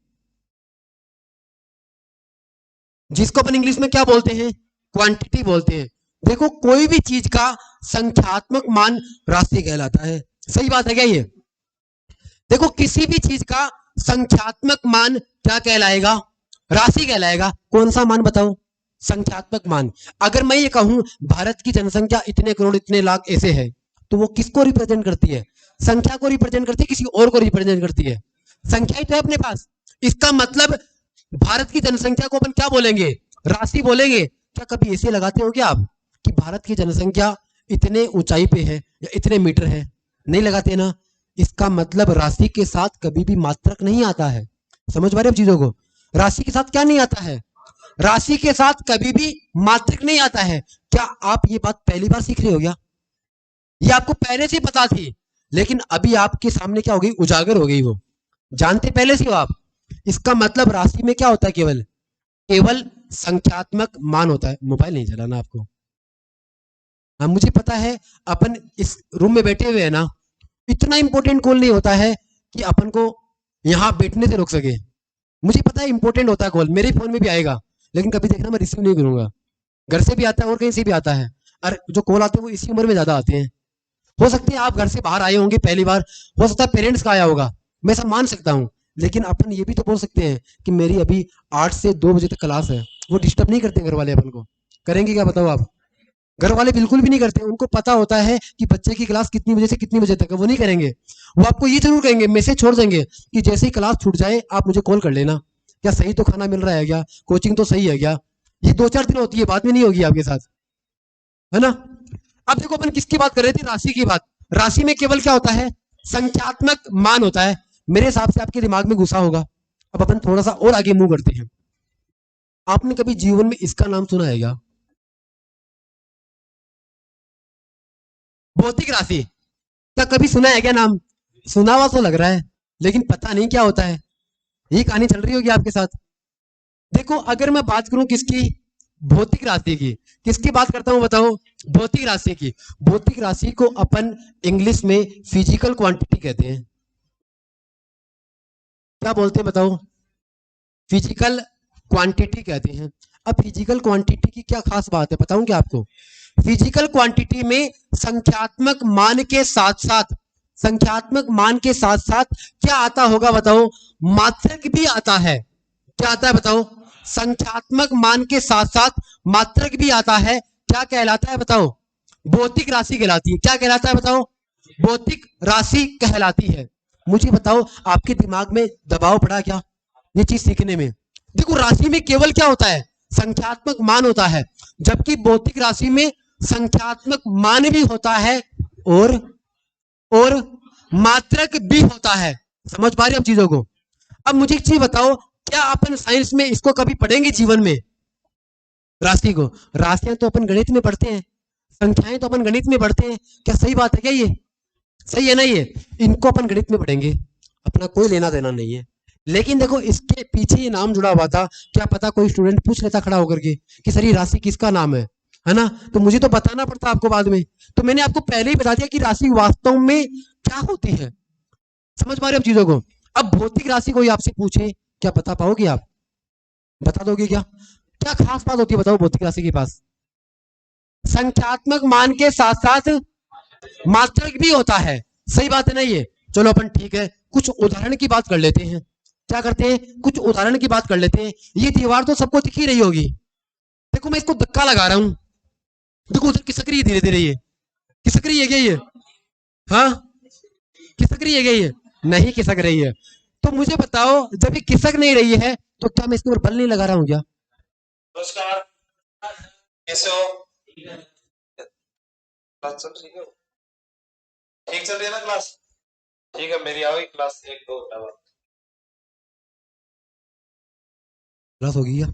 Speaker 1: जिसको अपन इंग्लिश में क्या बोलते हैं, क्वांटिटी बोलते हैं। देखो कोई भी चीज का संख्यात्मक मान राशि कहलाता है। सही बात है क्या ये? देखो किसी भी चीज का संख्यात्मक मान क्या कहलाएगा, राशि कहलाएगा। कौन सा मान बताओ, संख्यात्मक मान। अगर मैं ये कहूं भारत की जनसंख्या इतने करोड़ इतने लाख ऐसे है, तो वो किसको रिप्रेजेंट करती है, संख्या को रिप्रेजेंट करती है, किसी और को रिप्रेजेंट करती है, संख्या ही तो है अपने पास। इसका मतलब भारत की जनसंख्या को अपन क्या बोलेंगे, राशि बोलेंगे। क्या कभी ऐसे लगाते हो क्या आप कि भारत की जनसंख्या इतने ऊंचाई पे है या इतने मीटर है, नहीं लगाते ना। इसका मतलब राशि के साथ कभी भी मात्रक नहीं आता है। समझ पा रहे हो चीजों को? राशि के साथ क्या नहीं आता है, राशि के साथ कभी भी मात्रक नहीं आता है। क्या आप ये बात पहली बार सीख रहे हो क्या, ये आपको पहले से पता थी, लेकिन अभी आपके सामने क्या हो गई, उजागर हो गई वो, जानते पहले से हो आप। इसका मतलब राशि में क्या होता है, केवल केवल संख्यात्मक मान होता है। मोबाइल नहीं चलाना आपको। हाँ मुझे पता है, अपन इस रूम में बैठे हुए हैं ना, इतना इंपॉर्टेंट कॉल नहीं होता है कि अपन को यहाँ बैठने से रोक सके। मुझे पता है इंपॉर्टेंट होता है कॉल, मेरे फोन में भी आएगा, लेकिन कभी देखना मैं रिसीव नहीं करूंगा। घर से भी आता है और कहीं से भी आता है, और जो कॉल आते हैं वो इसी उम्र में ज्यादा आते हैं। हो सकते हैं आप घर से बाहर आए होंगे पहली बार, हो सकता है पेरेंट्स का आया होगा, मैं सब मान सकता हूँ। लेकिन अपन ये भी तो बोल सकते हैं कि मेरी अभी 8 से 2 बजे तक क्लास है। वो डिस्टर्ब नहीं करते घर वाले अपन को, करेंगे क्या बताओ आप? घर वाले बिल्कुल भी नहीं करते। उनको पता होता है कि बच्चे की क्लास कितनी बजे से कितनी बजे तक है, वो नहीं करेंगे। वो आपको ये जरूर कहेंगे, मैसेज छोड़ देंगे कि जैसे ही क्लास छूट जाए आप मुझे कॉल कर लेना। क्या सही तो खाना मिल रहा है क्या, कोचिंग तो सही है क्या? ये 2-4 दिन होती है, बाद में नहीं होगी आपके साथ, है ना। अब देखो अपन किसकी बात कर रहे थे, राशि की बात। राशि में केवल क्या होता है, संख्यात्मक मान होता है। मेरे हिसाब से आपके दिमाग में घुसा होगा। अब अपन थोड़ा सा और आगे मूव करते हैं। आपने कभी जीवन में इसका नाम सुना है क्या, भौतिक राशि? क्या कभी सुना है क्या नाम? सुना हुआ तो लग रहा है, लेकिन पता नहीं क्या होता है। यही कहानी चल रही होगी आपके साथ। देखो अगर मैं बात करूं किसकी, भौतिक राशि की, किसकी बात करता हूं बताओ, भौतिक राशि की। भौतिक राशि को अपन इंग्लिश में फिजिकल क्वांटिटी कहते हैं। क्या बोलते हैं बताओ, फिजिकल क्वांटिटी कहते हैं। अब फिजिकल क्वांटिटी की क्या खास बात है बताऊं क्या आपको? फिजिकल क्वांटिटी में संख्यात्मक मान के साथ साथ, संख्यात्मक मान के साथ साथ क्या आता होगा बताओ, मात्रक भी आता है। क्या आता है बताओ, संख्यात्मक मान के साथ साथ मात्रक भी आता है। क्या कहलाता है बताओ, भौतिक राशि कहलाती है। क्या कहलाता है बताओ, भौतिक राशि कहलाती है। मुझे बताओ आपके दिमाग में दबाव पड़ा क्या ये चीज सीखने में? देखो राशि में केवल क्या होता है, संख्यात्मक मान होता है, जबकि भौतिक राशि में संख्यात्मक मान भी होता है और और मात्रक भी होता है। समझ पा रहे हो आप चीजों को? अब मुझे एक चीज बताओ, क्या अपन साइंस में इसको कभी पढ़ेंगे जीवन में, राशि को? राशियां तो अपन गणित में पढ़ते हैं, संख्याएं तो अपन गणित में पढ़ते हैं। क्या सही बात है क्या ये, सही है ना ये? इनको अपन गणित में पढ़ेंगे, अपना कोई लेना देना नहीं है। लेकिन देखो इसके पीछे ये नाम जुड़ा हुआ था, क्या पता कोई स्टूडेंट पूछ लेता खड़ा होकर के कि सर ये राशि किसका नाम है ना। तो मुझे तो बताना पड़ता आपको बाद में। तो मैंने आपको पहले ही बता दिया कि राशि वास्तव में क्या होती है। समझ पा रहे हो आप चीजों को? अब भौतिक राशि कोई आपसे पूछे, क्या बता पाओगे आप, बता दोगे क्या? क्या खास बात होती है बताओ भौतिक राशि के पास? संख्यात्मक मान के साथ साथ मात्रक भी होता है। सही बात है ना ये? चलो अपन ठीक है, कुछ उदाहरण की बात कर लेते हैं। क्या करते हैं, कुछ उदाहरण की बात कर लेते हैं। ये दीवार तो सबको दिख ही रही होगी। देखो मैं इसको धक्का लगा रहा हूं, देखो उधर खिसक रही है धीरे धीरे, ये खिसक रही है क्या ये? हाँ, खिसक रही है क्या ये? नहीं खिसक रही है। तो मुझे बताओ जब ये खिसक नहीं रही है तो क्या मैं इसके ऊपर बल नहीं लगा रहा हूं क्या? नमस्कार, कैसे हो? क्लास सब ठीक है, ठीक चल रही है ना क्लास? ठीक है, मेरी आओगी क्लास 1-2 घंटा बाद। क्लास होगी क्या?